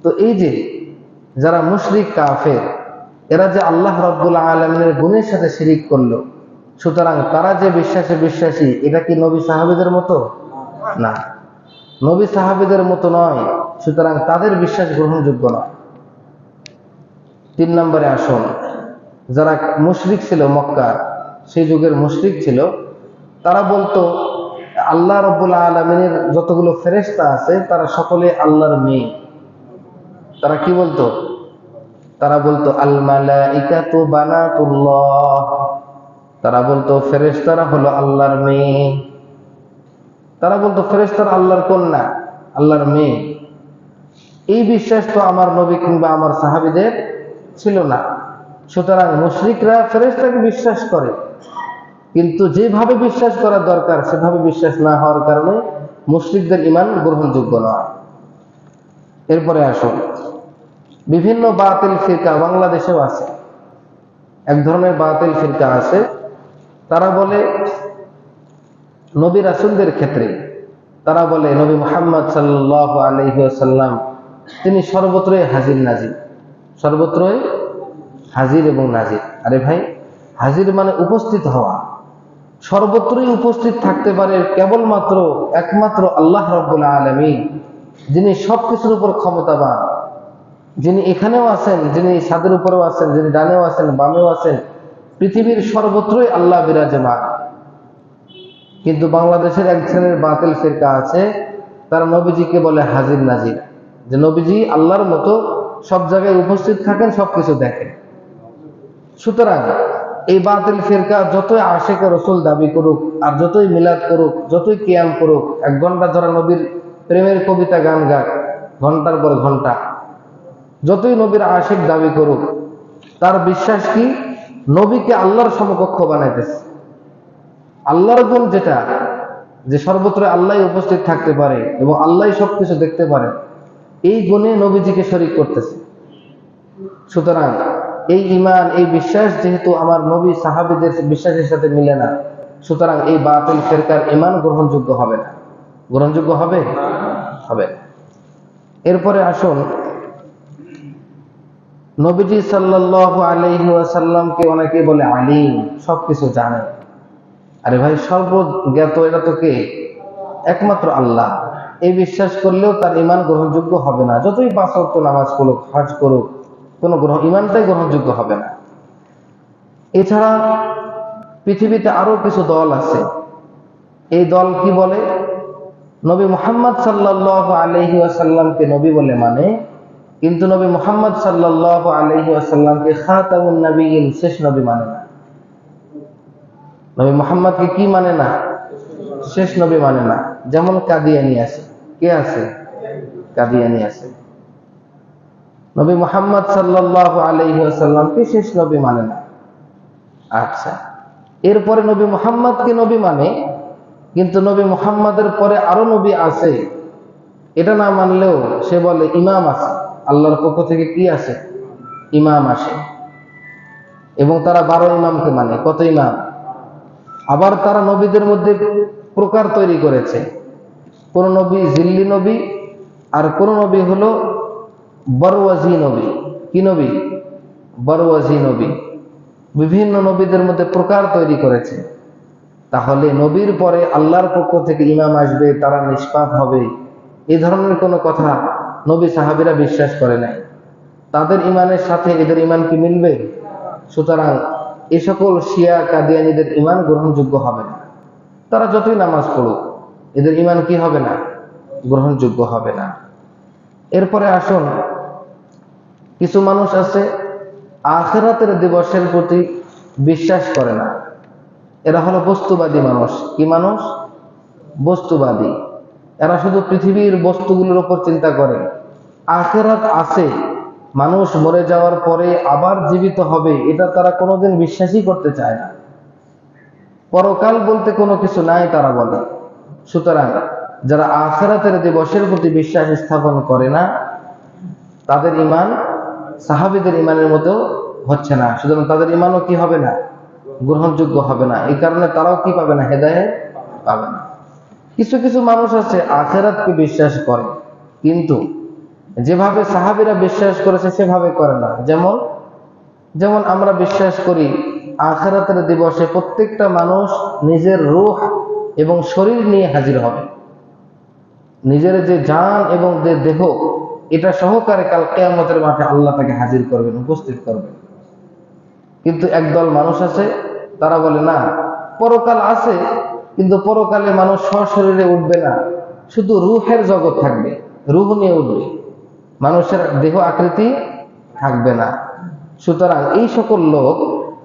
তো এই যে যারা মুশরিক কাফের, এরা যে আল্লাহ রাব্বুল আলামিনের গুণের সাথে শিরিক করলো, সুতরাং তারা যে বিশ্বাসে বিশ্বাসী, এটা কি নবী সাহাবীদের মতো? না, নবী সাহাবীদের মতো নয়, সুতরাং তাদের বিশ্বাস গ্রহণযোগ্য নয়। 3 নম্বরে আসুন, যারা মুশরিক ছিল মক্কার, সেই যুগের মুশরিক ছিল, তারা বলতো আল্লাহ রাব্বুল আলামিনের যতগুলো ফেরেশতা আছে তারা সকলে আল্লাহর মেয়ে। তারা কি বলতো? তারা বলতো আল মালাইকাতু বানাতুল্লাহ। তারা বলতো ফেরেশতারা হলো আল্লাহর মেয়ে। তারা বলতো ফেরেশতারা আল্লাহর কন্যা, আল্লাহর মেয়ে। এই বিশ্বাস তো আমার নবী কিংবা আমার সাহাবীদের ছিল না। সুতরাং মুশরিকরা ফেরেশতাকে বিশ্বাস করে, কিন্তু যেভাবে বিশ্বাস করা দরকার সেভাবে বিশ্বাস না হওয়ার কারণে মুশরিকদের ঈমান গ্রহণযোগ্য নয়। এরপরে আসুন, বিভিন্ন বাতিল ফিরকা বাংলাদেশেও আছে। এক ধরনের বাতিল ফিরকা আছে, তারা বলে নবী রাসূলদের ক্ষেত্রে, তারা বলে নবী মুহাম্মদ সাল্লাল্লাহু আলাইহি ওয়াসাল্লাম তিনি সর্বত্রই হাজির নাজির, সর্বত্রই হাজির এবং নাজির। আরে ভাই, হাজির মানে উপস্থিত হওয়া। সর্বত্রই উপস্থিত থাকতে পারে কেবলমাত্র একমাত্র আল্লাহ রাব্বুল আলামিন, যিনি সবকিছুর উপর ক্ষমতাবান, যিনি এখানেও আছেন, যিনি ছাদের উপরেও আছেন, যিনি ডানেও আছেন, বামেও আছেন। পৃথিবীর সর্বত্রই আল্লাহ বিরাজমান। কিন্তু বাংলাদেশের এক শ্রেণীর বাতিল ফিরকা আছে, তারা নবীজিকে বলে হাজির নাজির, যে নবীজি আল্লাহর মতো সব জায়গায় উপস্থিত থাকেন, সবকিছু দেখেন। সুতরাং এই বাতিল ফিরকা যতই আশিক রাসূল দাবি করুক, আর যতই মিলাদ করুক, যতই কিয়াম করুক, 1 ঘন্টা ধরে নবীর প্রেমের কবিতা গান গাক, ঘন্টার পর ঘন্টা, যতই নবীর আশিক দাবি করুক, তার বিশ্বাস কি? নবীকে আল্লাহর সমকক্ষ বানাইতেছে। আল্লাহর গুণ যেটা, যে সর্বত্র আল্লাহ উপস্থিত থাকতে পারে এবং আল্লাহ সবকিছু দেখতে পারে, এই গুণে নবীজিকে শরীক করতেছে। সুতরাং এই ঈমান, এই বিশ্বাস যেহেতু আমার নবী সাহাবীদের বিশ্বাসের সাথে মিলে না, সুতরাং এই বাতিল ফিরকার ঈমান গ্রহণযোগ্য হবে না। গ্রহণযোগ্য হবে? হবে। এরপরে আসুন, নবীজি সাল্লাল্লাহু আলাইহি ওয়াসাল্লামকে অনেকে বলে আলিম, সবকিছু জানে। আরে ভাই, সর্বজ্ঞাত এটা তো কে? একমাত্র আল্লাহ। এই বিশ্বাস করলেও তার ঈমান গ্রহণযোগ্য হবে না, যতই 5 ওয়াক্ত নামাজ পড়ুক, হজ করুক, কোনো ঈমানটাই গ্রহণযোগ্য হবে না। এছাড়া পৃথিবীতে আরো কিছু দল আছে। এই দল কি বলে? নবী মুহাম্মদ সাল্লাল্লাহু আলাইহি ওয়াসাল্লামকে নবী বলে মানে, কিন্তু নবী মুহাম্মদ সাল্লাল্লাহু আলাইহি ওয়াসাল্লামকে খাতামুন নবিয়্যিন, শেষ নবী মানে না। নবী মুহাম্মদকে কি মানে না? শেষ নবী মানে না। যেমন কাদিয়ানী আছে। কে আছে? কাদিয়ানী আছে। নবী মুহাম্মদ সাল্লাল্লাহু আলাইহি ওয়াসাল্লামকে শেষ নবী মানে না। আচ্ছা, এরপরে নবী মুহাম্মদকে নবী মানে, কিন্তু নবী মুহাম্মদের পরে আরো নবী আছে, এটা না মানলেও সে বলে ইমাম আছে, আল্লাহর পক্ষ থেকে কি আছে? ইমাম আসে। এবং তারা 12 ইমামকে মানে। কত ইমাম? আবার তারা নবীদের মধ্যে প্রকার তৈরি করেছে। কোন নবী জিল্লি নবী, আর কোন নবী হলো বরওয়াজি নবী। কি নবী? বরওয়াজি নবী। বিভিন্ন নবীদের মধ্যে প্রকার তৈরি করেছে। তাহলে নবীর পরে আল্লাহর পক্ষ থেকে ইমাম আসবে, তারা নিষ্পাপ হবে, এই ধরনের কোনো কথা নবী সাহাবীরা বিশ্বাস করে নাই। তাদের ইমানের সাথে এদের ইমান কি মিলবে? সুতরাং এই সকল শিয়া কাদিয়ানীদের ইমান গ্রহণযোগ্য হবে না। তারা যতই নামাজ পড়ুক, এদের ইমান কি হবে না? গ্রহণযোগ্য হবে না। এরপরে আসুন, কিছু মানুষ আছে আখিরাতের দিবসের প্রতি বিশ্বাস করে না। এরা হলো বস্তুবাদী মানুষ। কি মানুষ? বস্তুবাদী। এরা শুধু পৃথিবীর বস্তুগুলোর উপর চিন্তা করে। আখিরাত আছে, মানুষ মরে যাওয়ার পরে আবার জীবিত হবে, এটা তারা কোনোদিন বিশ্বাসই করতে চায় না। পরকাল বলতে কোনো কিছু নাই তারা বলে। সুতরাং যারা আখিরাতের দিবসের প্রতি বিশ্বাস স্থাপন করে না, তাদের ইমান সাহাবীদের ইমানের মতো হচ্ছে না। সুতরাং তাদের ইমানও কি হবে না? গ্রহণযোগ্য হবে না। এই কারণে তারাও কি পাবে না? হেদায়েত পাবে না। কিছু কিছু মানুষ আছে আখিরাতকে বিশ্বাস করে, কিন্তু যেভাবে সাহাবীরা বিশ্বাস করেছে সেভাবে করে না। যেমন যেমন আমরা বিশ্বাস করি আখিরাতের দিবসে প্রত্যেকটা মানুষ নিজের রূহ এবং শরীর নিয়ে হাজির হবে। নিজের যে জান এবং যে দেহ, এটা সহকারে কাল কিয়ামতের মাঠে আল্লাহ তাকে হাজির করবেন, উপস্থিত করবেন। কিন্তু একদল মানুষ আছে, তারা বলে না, পরকাল আছে, কিন্তু পরকালে মানুষ সশরীরে উঠবে না, শুধু রূহের জগৎ থাকবে, রূহ নিয়ে উঠবে, মানুষের দেহ আকৃতি থাকবে না। সুতরাং এই সকল লোক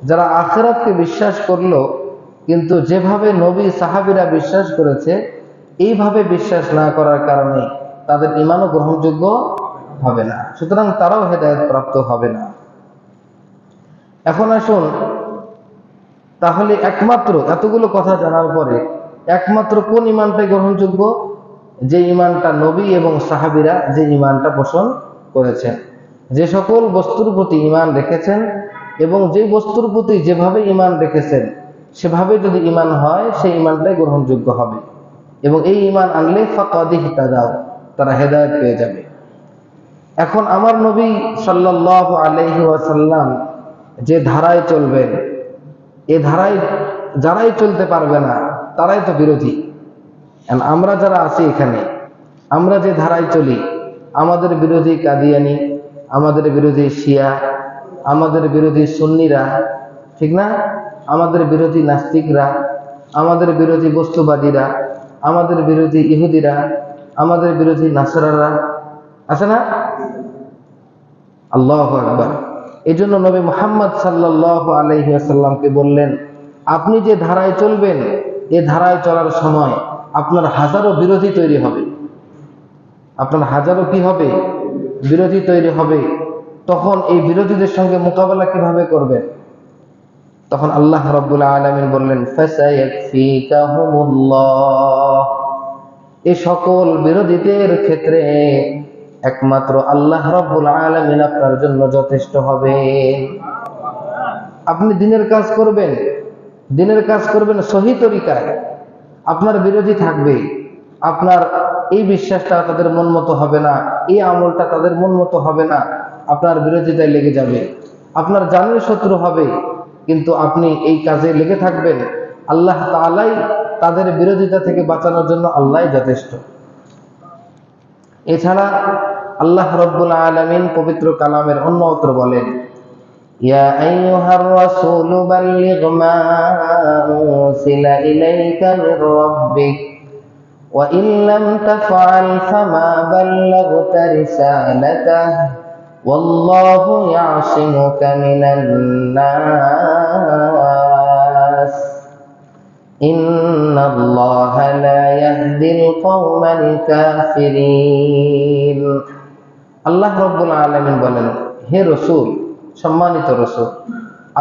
যারা আখিরাতকে বিশ্বাস করলো, কিন্তু যেভাবে নবী সাহাবীরা বিশ্বাস করেছে এইভাবে বিশ্বাস না করার কারণে তাদের ঈমানও গ্রহণযোগ্য হবে না। সুতরাং তারাও হেদায়েত প্রাপ্ত হবে না। এখন আসুন, তাহলে একমাত্র এতগুলো কথা জানার পরে একমাত্র কোন ঈমানটাই গ্রহণযোগ্য? যে ঈমানটা নবী এবং সাহাবীরা যে ঈমানটা পোষণ করেছেন, যে সকল বস্তুর প্রতি ঈমান রেখেছেন এবং যে বস্তুর প্রতি যেভাবে ঈমান রেখেছেন সেভাবে যদি ঈমান হয়, সেই ঈমানটাই গ্রহণযোগ্য হবে। এবং এই ঈমান আনলে ফাকাদ ইহতাদাও, তারা হেদায়েত পেয়ে যাবে। এখন আমার নবী সাল্লাল্লাহু আলাইহি ওয়াসাল্লাম যে ধারায় চলবেন, এ ধারায় যারাই চলতে পারবে না তারাই তো বিরোধী। আমরা যারা আছি এখানে, আমরা যে ধারায় চলি, আমাদের বিরোধী কাদিয়ানী, আমাদের বিরোধী শিয়া, আমাদের বিরোধী সুন্নিরা, ঠিক না? আমাদের বিরোধী নাস্তিকরা, আমাদের বিরোধী বস্তুবাদীরা, আমাদের বিরোধী ইহুদিরা, আমাদের বিরোধী নাসরারা আছে না? আল্লাহু আকবার। এই জন্য নবী মুহাম্মদ সাল্লাল্লাহু আলাইহি ওয়াসাল্লামকে বললেন, আপনি যে ধারায় চলবেন, এ ধারায় চলার সময় আপনার হাজারো বিরোধী তৈরি হবে। আপনার হাজারো কি হবে? বিরোধী তৈরি হবে। তখন এই বিরোধীদের সঙ্গে মোকাবেলা কিভাবে করবেন? তখন আল্লাহ রাব্বুল আলামিন বললেন, ফাসায়াকফিকাহুমুল্লাহ, এই সকল বিরোধীদের ক্ষেত্রে একমাত্র আল্লাহ রাব্বুল আলামিন আপনার জন্য যথেষ্ট হবে। আপনি দিনের কাজ করবেন, দিনের কাজ করবেন সহি তরিকায়, আপনার বিরোধী থাকবে, আপনার এই বিশ্বাসটা তাদের মন মতো হবে না, এই আমলটা তাদের মন মতো হবে না, আপনার বিরোধিতায় লেগে যাবে, আপনার জানের শত্রু হবে, কিন্তু আপনি এই কাজে লেগে থাকবেন। আল্লাহ তাআলাই তাদের বিরোধিতা থেকে বাঁচানোর জন্য আল্লাহই যথেষ্ট। এছাড়া আল্লাহ রাব্বুল আলামিন পবিত্র কালামের অন্যত্র বলেন, ইয়া আইয়ুহার রাসূলু বাল্লিগ মা উনসিলা ইলাইকা মির রাব্বিক ওয়া ইন লাম তাফআল ফামা বাল্লাগতা রিসালাতাহু ওয়াল্লাহু ইয়াসিমুকা মিনান নাস। ইন্নাল্লাহা লা ইয়াহদিল কওমাল কাফিরিন। আল্লাহ রাব্বুল আলামিন বলেন, হে রাসূল, সম্মানিত রাসূল,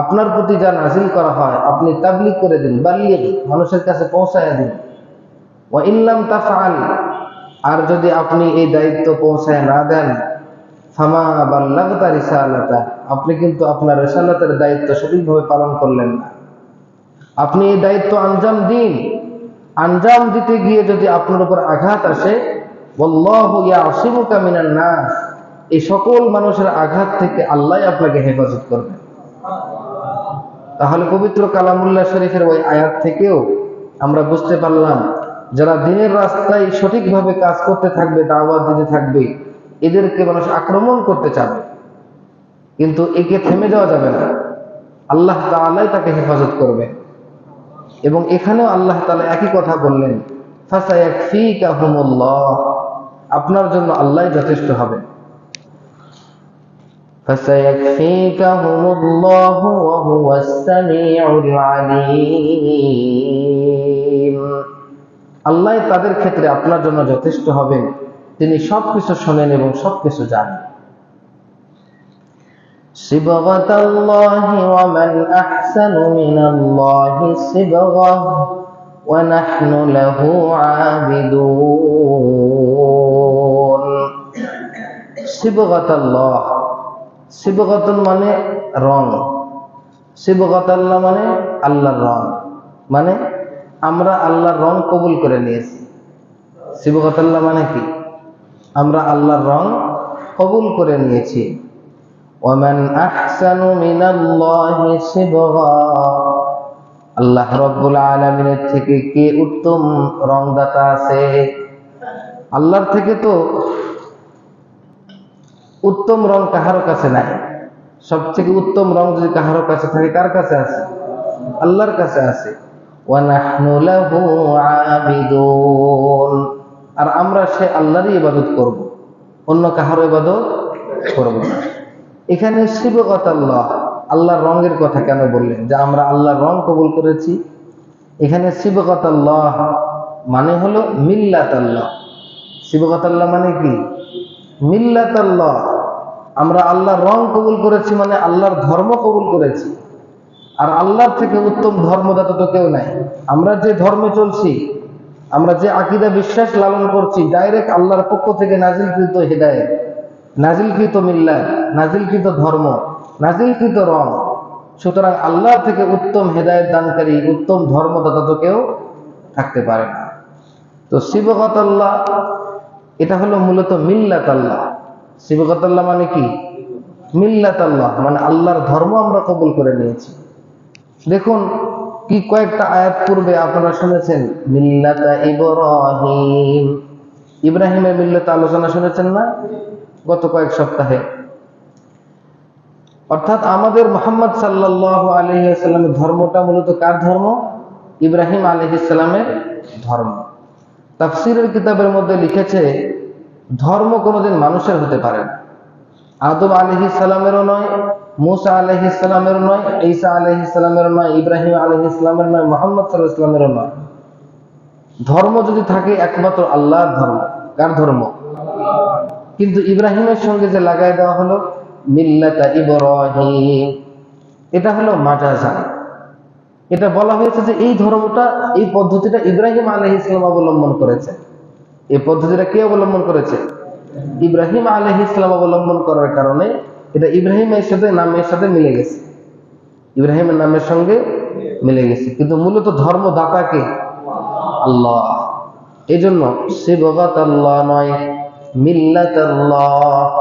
আপনার প্রতি যা নাযিল করা হয় আপনি তাবলীগ করে দিন, বাল্লিগ, মানুষের কাছে পৌঁছায় দিন। ওয়া ইল্লাম তাফআল, আর যদি আপনি এই দায়িত্ব পৌঁছায় না দেন, ফামা বাল্লাগতা রিসালাতা, আপনি কিন্তু আপনার রিসালাতের দায়িত্ব সঠিকভাবে পালন করলেন না। আপনি এই দায়িত্ব আঞ্জাম দিন, আঞ্জাম দিতে গিয়ে যদি আপনার উপর আঘাত আসে, ওয়াল্লাহু ইয়াসিমুকা মিনান নাস, এই সকল মানুষের আঘাত থেকে আল্লাহ আপনাকে হেফাজত করবেন। তাহলে পবিত্র কালামুল্লাহ শরীফের ওই আয়াত থেকেও আমরা বুঝতে পারলাম, যারা দ্বীনের রাস্তায় সঠিকভাবে কাজ করতে থাকবে, দাওয়াত দিতে থাকবে, এদেরকে মানুষ আক্রমণ করতে চাবে, কিন্তু একে থেমে যাওয়া যাবে না। আল্লাহ তাআলাই তাকে হেফাজত করবে। এবং এখানেও আল্লাহ তাআলা একই কথা বললেন, ফাসায়াকফিকাহুমুল্লাহ, আপনার জন্য আল্লাহই যথেষ্ট হবে। ফাসায়াকফিকাহুমুল্লাহু ওয়া হুয়াস সামিউল আলীম, আল্লাহ তাদের ক্ষেত্রে আপনার জন্য যথেষ্ট হবেন, তিনি সবকিছু শোনেন এবং সবকিছু জানেন। সিবগাতাল্লাহি ওয়া মান আহসানু মিনাল্লাহি সিবগাহ ওয়া নাহনু লাহু আবিদুন। সিবগাতাল্লাহ, সিবগাতুন মানে রং, সিবগাতাল্লাহ মানে আল্লাহর রং, মানে আমরা আল্লাহর রং কবুল করে নিয়েছি। সিবগাতাল্লাহ মানে কি? আমরা আল্লাহর রং কবুল করে নিয়েছি। ওয়ামান আহসানু মিনাল্লাহি সিবগা, আল্লাহ রাব্বুল আলামিনের থেকে কে উত্তম রংদাতা আছে? আল্লাহর থেকে তো উত্তম রং কাহারো কাছে নাই। সবথেকে উত্তম রং যদি কাহারো কাছে থাকে, কার কাছে আছে? আল্লাহর কাছে আছে। ওয়া নাহনু লাহু আবিদুন, আর আমরা সে আল্লাহরই ইবাদত করব, অন্য কাহারও ইবাদত করব না। এখানে সিবগাতাল্লাহ, আল্লাহর রঙের কথা কেন বললেন? যে আমরা আল্লাহর রং কবুল করেছি। এখানে সিবগাতাল্লাহ মানে হলো মিল্লাতাল্লাহ। সিবগাতাল্লাহ মানে কি? মিল্লাতাল্লাহ। আমরা আল্লাহর রং কবুল করেছি মানে আল্লাহর ধর্ম কবুল করেছি। আর আল্লাহর থেকে উত্তম ধর্মদাতা তো কেউ নাই। আমরা যে ধর্মে চলছি, আমরা যে আকীদা বিশ্বাস লালন করছি, ডাইরেক্ট আল্লাহর পক্ষ থেকে নাজিলকৃত হিদায়াত, নাজিলকৃত মিল্লাত, নাজিলকৃত ধর্ম, নাজিলকৃত রং। সুতরাং আল্লাহ থেকে উত্তম হেদায়েত দানকারী, উত্তম ধর্মদাতা তো কেউ থাকতে পারে না। তো সিবগাতাল্লাহ এটা হলো মূলত মিল্লাতাল্লাহ। সিবগাতাল্লাহ মানে কি? মিল্লাতাল্লাহ মানে আল্লাহর ধর্ম আমরা কবুল করে নিয়েছি। দেখুন কি কয়েকটা আয়াত পূর্বে আপনারা শুনেছেন, মিল্লাতা ইব্রাহিম, ইব্রাহিমের মিল্লাত আলোচনা শুনেছেন না গত কয়েক সপ্তাহে? অর্থাৎ আমাদের মুহাম্মদ সাল্লাল্লাহু আলাইহি ওয়াসাল্লামের ধর্মটা মূলত কার ধর্ম? ইব্রাহিম আলাইহিস সালামের ধর্ম। তাফসীরের কিতাবের মধ্যে লিখেছে, ধর্ম কোনোদিন মানুষের হতে পারে না। আদম আলাইহিস সালামেরও নয়, মুসা আলাইহিস সালামেরও নয়, ঈসা আলাইহিস সালামেরও নয়, ইব্রাহিম আলাইহিস সালামের নয়, মুহাম্মদ সাল্লাল্লাহু আলাইহি ওয়াসাল্লামেরও নয়। ধর্ম যদি থাকে একমাত্র আল্লাহর ধর্ম। কার ধর্ম? কিন্তু ইব্রাহিমের সঙ্গে যে লাগাই দেওয়া হলো মিল্লাতা ইব্রাহিম, এটা হলো মাজাজা। এটা বলা হয়েছে যে এই ধর্মটা, এই পদ্ধতিটা ইব্রাহিম আলাইহিস সালাম অবলম্বন করেছে। এই পদ্ধতিটা কে অবলম্বন করেছে? ইব্রাহিম আলাইহিস সালাম অবলম্বন করার কারণে এটা ইব্রাহিমের সাথে, নামের সাথে মিলে গেছে, ইব্রাহিমের নামের সঙ্গে মিলে গেছে। কিন্তু মূলত ধর্মদাতা কে? আল্লাহ। এই জন্য সিবগাতাল্লাহ নয়, মিল্লাতাল্লাহ,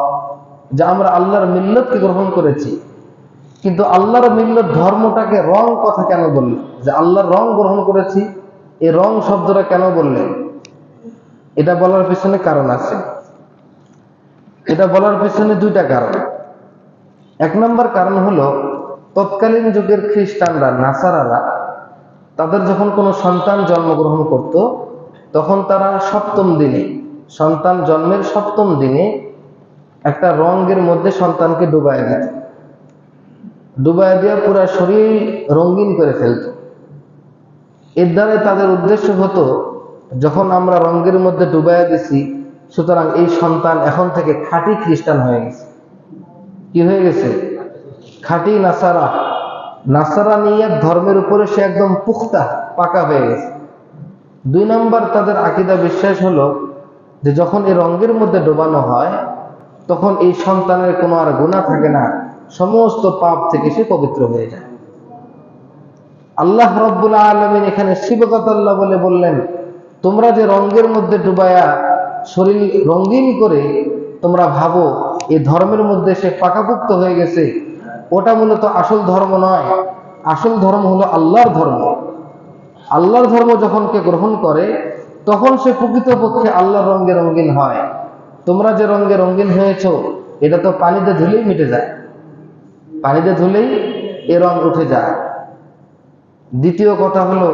যে আমরা আল্লাহর মিল্লতকে গ্রহণ করেছি। কিন্তু আল্লাহর মিল্লত ধর্মটাকে রং কথা কেন বললেন? যে আল্লাহর রং গ্রহণ করেছি, এই রং শব্দটা কেন বললেন? এটা বলার পিছনে কারণ আছে। এটা বলার পিছনে দুইটা কারণ। এক নম্বর কারণ হলো, তৎকালীন যুগের খ্রিস্টানরা, নাসারারা, তাদের যখন কোনো সন্তান জন্মগ্রহণ করত, তখন তারা সপ্তম দিনে, সন্তান জন্মের সপ্তম দিনে একটা রঙের মধ্যে সন্তানকে ডুবায় দিত। ডুবায় দিয়ে পুরা শরীর রঙিন করে ফেলত। এর দ্বারা তাদের উদ্দেশ্য হতো, যখন আমরা রঙের মধ্যে ডুবাইয়া দিছি, সুতরাং এই সন্তান এখন থেকে খাঁটি খ্রিস্টান হয়ে গেছে। কি হয়ে গেছে? খাঁটি নাসারা, নাসারানিয়াত ধর্মের উপরে সে একদম পুখতা পাকা হয়ে গেছে। 2 নম্বর তাদের আকীদা বিশ্বাস হলো যে যখন এই রঙের মধ্যে ডোবানো হয়, তখন এই সন্তানের কোনো আর গুনাহ থাকে না, সমস্ত পাপ থেকে সে পবিত্র হয়ে যায়। আল্লাহ রাব্বুল আলামিন এখানে সিবগাতাল্লাহ বলে বললেন, তোমরা যে রঙের মধ্যে ডুবায়া শরীর রঙিন করে তোমরা ভাবো এই ধর্মের মধ্যে সে পাকাপুক্ত হয়ে গেছে, ওটা মূলত আসল ধর্ম নয়। আসল ধর্ম হলো আল্লাহর ধর্ম। আল্লাহর ধর্ম যখন কে গ্রহণ করে, তখন সে প্রকৃতপক্ষে আল্লাহর রঙে রঙিন হয়। তোমরা যে রঙে রঙিন হয়েছো, এটা তো পানিতে ধুলেই মিটে যায়, পানিতে ধুলেই এ রং উঠে যায়। দ্বিতীয় কথা হলো,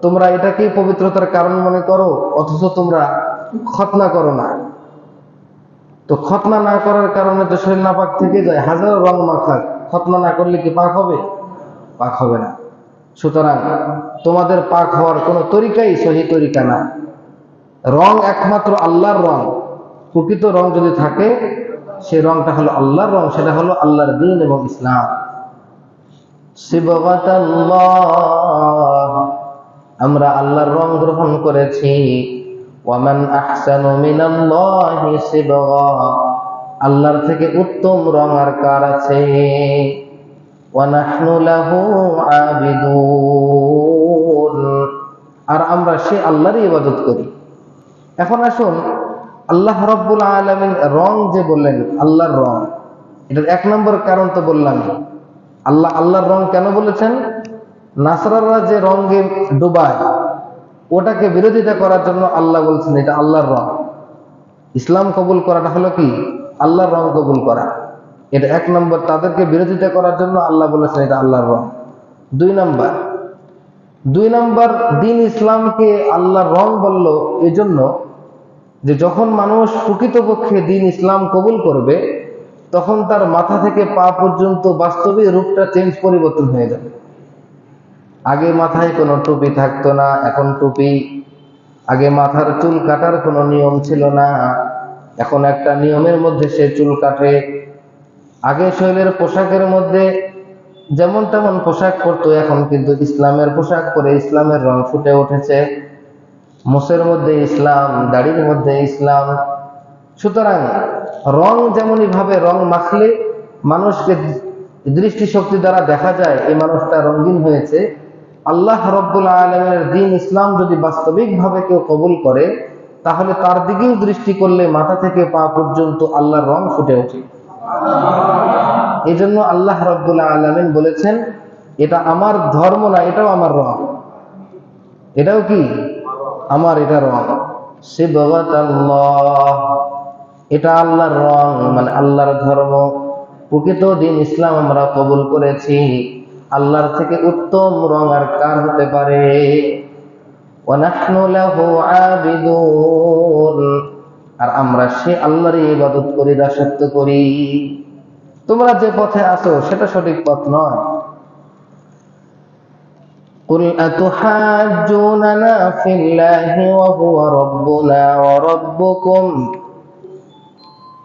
তোমরা এটাকেই পবিত্রতার কারণ মনে করো, অথচ তোমরা খতনা করো না। তো খতনা না করার কারণে তো শরীর নাপাক থেকে যায়, হাজারো রং মাখাক, খতনা না করলে কি পাক হবে? পাক হবে না। সুতরাং তোমাদের পাক হওয়ার কোনো তরিকাই সহি তরিকা না। রং একমাত্র আল্লাহর রং। প্রকৃত রং যদি থাকে, সে রংটা হলো আল্লাহর রং, সেটা হলো আল্লাহর দ্বীন এবং ইসলাম। সিবগাতাল্লাহ, আমরা আল্লাহর রং গ্রহণ করেছি। ওয়ামান আহসানু মিনাল্লাহি সিবগা, আল্লাহর থেকে উত্তম রং আর কার আছে? ওয়া নাহনু লাহু আবিদুন, আর আমরা সে আল্লাহরই ইবাদত করি। এখন আসুন, আল্লাহ রাব্বুল আলামিন রং যে বললেন আল্লাহর রং, এটার 1 নম্বর কারণ তো বললাম। আল্লাহ আল্লাহর রং কেন বলেছেন? নাসারারা যে রঙে ডুবায়, ওটাকে বিরোধিতা করার জন্য আল্লাহ বলছেন এটা আল্লাহর রং। ইসলাম কবুল করাটা হলো কি? আল্লাহর রং কবুল করা। এটা 1 নম্বর, তাদেরকে বিরোধিতা করার জন্য আল্লাহ বলেছেন এটা আল্লাহর রং। 2 নম্বর, দ্বীন ইসলামকে আল্লাহর রং বলল এজন্য যে যখন মানুষ প্রকৃতপক্ষে দ্বীন ইসলাম কবুল করবে, তখন তার মাথা থেকে পা পর্যন্ত বাস্তবে রূপটা পরিবর্তন হয়ে যাবে। আগে মাথায় কোনো টুপি থাকতো না, এখন টুপি। আগে মাথার চুল কাটার কোনো নিয়ম ছিল না, এখন একটা নিয়মের মধ্যে সে চুল কাটে। আগে শরীরের পোশাকের মধ্যে যেমন তেমন পোশাক পরতো, এখন কিন্তু ইসলামের পোশাক পরে ইসলামের রং ফুটে উঠেছে। মোষের মধ্যে ইসলাম, দাড়ির মধ্যে ইসলাম। সুতরাং রং যেমনই ভাবে রং মাখলে মানুষকে দৃষ্টিশক্তি দ্বারা দেখা যায় এই মানুষটা রঙিন হয়েছে, আল্লাহ রাব্বুল আলামিনের দ্বীন ইসলাম যদি বাস্তবিকভাবে কেউ কবুল করে, তাহলে তার দিকেও দৃষ্টি করলে মাথা থেকে পা পর্যন্ত আল্লাহর রং ফুটে ওঠে। এই জন্য আল্লাহ রাব্বুল আলামিন বলেছেন, এটা আমার ধর্ম না, এটাও আমার রং। এটাও কি আমার, এটা রং। সিবগাতাল্লাহ, এটা আল্লাহর রং, মানে আল্লাহর ধর্ম। প্রকৃত দ্বীন ইসলাম আমরা কবুল করেছি। আল্লাহর থেকে উত্তম রং আর কার হতে পারে? ওয়া নাহনু লাহু আবিদুন, আর আমরা সে আল্লাহরই ইবাদত করি, দাসত্ব করি। তোমরা যে পথে আছো সেটা সঠিক পথ নয়। কুল আতুহাজ্জুনানা ফিল্লাহি ওয়া হুয়া রাব্বুনা ওয়া রাব্বুকুম,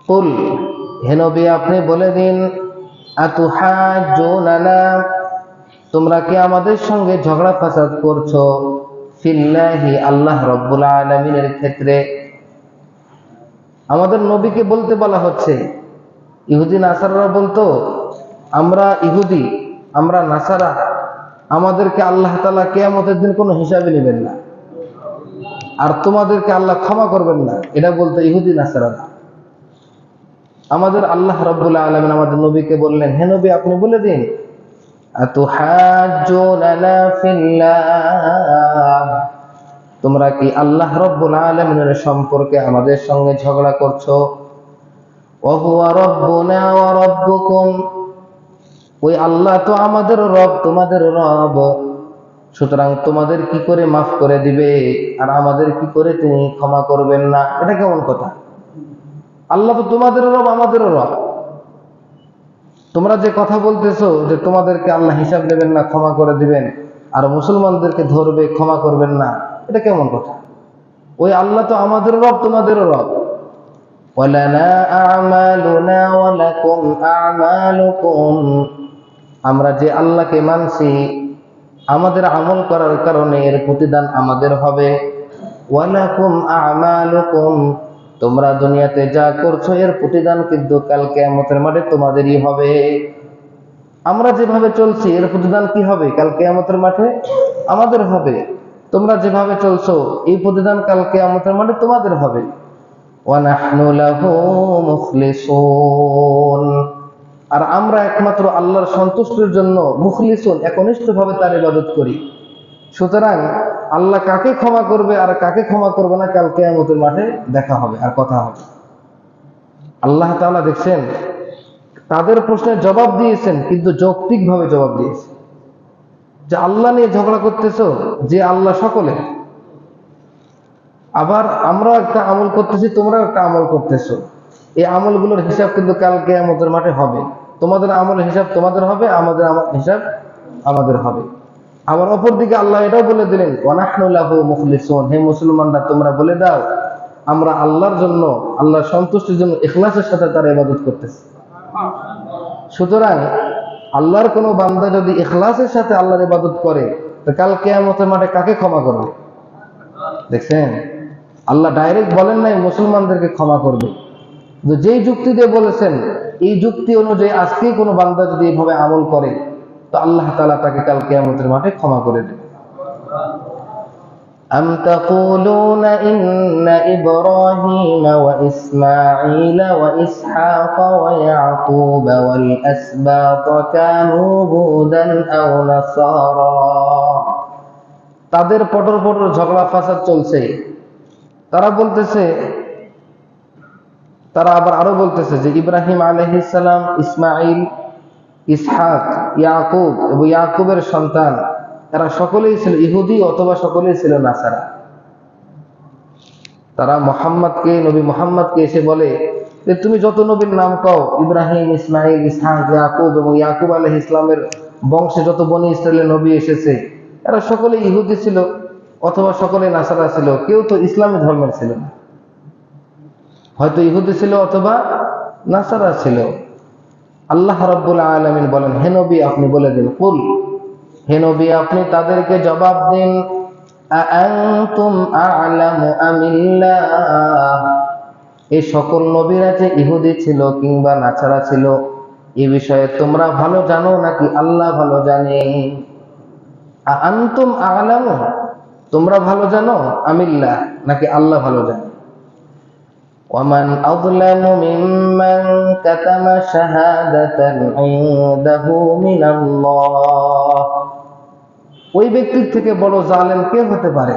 কুল, হে নবী আপনি বলে দিন, আতুহাজ্জুনানা, তোমরা কি আমাদের সঙ্গে ঝগড়া ফাসাদ করছো? ফিল্লাহি, আল্লাহ রাব্বুল আলামিনের ক্ষেত্রে। আমাদের নবীকে বলতে বলা হচ্ছে। ইহুদি নাসারারা বলতো, আমরা ইহুদি, আমরা নাসারা, আমাদেরকে আল্লাহ তাআলা কিয়ামতের দিন কোনো হিসাবে নেবেন না, আর তোমাদেরকে আল্লাহ ক্ষমা করবেন না, এটা বলতো ইহুদি নাসারারা। আমাদের আল্লাহ রাব্বুল আলামিন আমাদের নবীকে বললেন, হে নবী আপনি বলে দিন, আতুহাজ্জুনানা ফিল্লাহ, তোমরা কি আল্লাহ রাব্বুল আলামিনের সম্পর্কে আমাদের সঙ্গে ঝগড়া করছো? ওয়া হুয়া রাব্বুনা ওয়া রাব্বুকুম, ওই আল্লাহ তো আমাদের রব, তোমাদের রব। সুতরাং তোমাদের কি করে মাফ করে দিবে, আর আমাদের কি করে তিনি ক্ষমা করবেন না? এটা কেমন কথা? আল্লাহ তো তোমাদেরও রব, আমাদেরও রব। তোমরা যে কথা বলতেছো যে তোমাদেরকে আল্লাহ হিসাব দেবেন না, ক্ষমা করে দিবেন, আর মুসলমানদেরকে ধরবে, ক্ষমা করবেন না, এটা কেমন কথা? ওই আল্লাহ তো আমাদের রব, তোমাদেরও রব। ওয়ালানা আমালুনা ওয়া লাকুম আমালুকুম, আমরা যে আল্লাহকে মানছি আমাদের আমল করার কারণে এর প্রতিদান আমাদের হবে। ওয়া লাকুম আমালুকুম, তোমরা দুনিয়াতে যা করছো এর প্রতিদান কিন্তু কাল কিয়ামতের মাঠে তোমাদেরই হবে। আমরা যেভাবে চলছি এর প্রতিদান কি হবে? কাল কিয়ামতের মাঠে আমাদের হবে। তোমরা যেভাবে চলছো এই প্রতিদান কাল কিয়ামতের মাঠে তোমাদের হবে। ওয়া নাহনু লাহু মুখলিসুন, আর আমরা একমাত্র আল্লাহর সন্তুষ্টির জন্য মুখলিসুন, একনিষ্ঠভাবে তার ইবাদত করি। সুতরাং আল্লাহ কাকে ক্ষমা করবে আর কাকে ক্ষমা করবে না কাল কিয়ামতের মাঠে দেখা হবে আর কথা হবে। আল্লাহ তাআলা দেখছেন তাদের প্রশ্নের জবাব দিয়েছেন, কিন্তু যৌক্তিকভাবে জবাব দিয়েছেন। যে আল্লাহ নিয়ে ঝগড়া করতেছো, যে আল্লাহ সকলের। আবার আমরাও একটা আমল করতেছি, তোমরাও একটা আমল করতেছো, এই আমলগুলোর হিসাব কিন্তু কাল কিয়ামতের মাঠে হবে। তোমাদের আমলের হিসাব তোমাদের হবে, আমাদের হিসাব আমাদের হবে। আবার অপর দিকে আল্লাহ এটাও বলে দিলেন ওয়া নাহনু লাহু মুখলিসুন, হে মুসলমানরা তোমরা বলে দাও আমরা আল্লাহর জন্য, আল্লাহর সন্তুষ্টির জন্য ইখলাসের সাথে তার ইবাদত করতেছি। সুতরাং আল্লাহর কোনো বান্দা যদি ইখলাসের সাথে আল্লাহর ইবাদত করে, তো কাল কিয়ামতের মাঠে কাকে ক্ষমা করবে? দেখছেন, আল্লাহ ডাইরেক্ট বলেন নাই মুসলমানদেরকে ক্ষমা করবে, কিন্তু যেই যুক্তি দিয়ে বলেছেন এই যুক্তি অনুযায়ী আজকেই কোনো বান্দা যদি এইভাবে আমল করে তো আল্লাহ তাআলা তাকে কাল কিয়ামতের মাঠে ক্ষমা করে দেবে। আম তাকুলুনা ইন্না ইব্রাহিম ওয়া ইসমাঈল ওয়া ইসহাক ওয়া ইয়াকুব ওয়াল আসবাত কানু হুদান আও নাসারা, তাদের পটর পটর ঝগড়া ফাসাদ চলছে। তারা বলতেছে, তারা আবার আরো বলতেছে যে ইব্রাহিম আলাইহিস সালাম, ইসমাঈল, ইসহাক, ইয়াকুব এবং ইয়াকুবের সন্তান এরা সকলেই ছিল ইহুদি অথবা সকলেই ছিল নাসারা। তারা মুহাম্মদকে, নবী মুহাম্মদকে এসে বলে যে তুমি যত নবীর নাম কও, ইব্রাহিম, ইসমাঈল, ইসহাক, ইয়াকুব এবং ইয়াকুব আলাইহিস ইসলামের বংশে যত বনি ইসরায়েলের নবী এসেছে এরা সকলেই ইহুদি ছিল অথবা সকলেই নাসারা ছিল, কেউ তো ইসলামী ধর্মের ছিল না। হয়তো ইহুদি ছিল অথবা নাসারা ছিল। আল্লাহ রাব্বুল আলামিন বলেন, হে নবী আপনি বলে দিন, কুল, হে নবী আপনি তাদেরকে জবাব দিন, আআনতুম আ'লামু আমিল্লাহ, এই সকল নবীরা যে ইহুদি ছিল কিংবা নাসারা ছিল এই বিষয়ে তোমরা ভালো জানো নাকি আল্লাহ ভালো জানে? আআনতুম আ'লামু, তোমরা ভালো জানো, আমিল্লাহ, নাকি আল্লাহ ভালো জানে? ومن أظلم ممن كتم شهادة عنده من الله, ওই ব্যক্তির থেকে বড় জালেম কে হতে পারে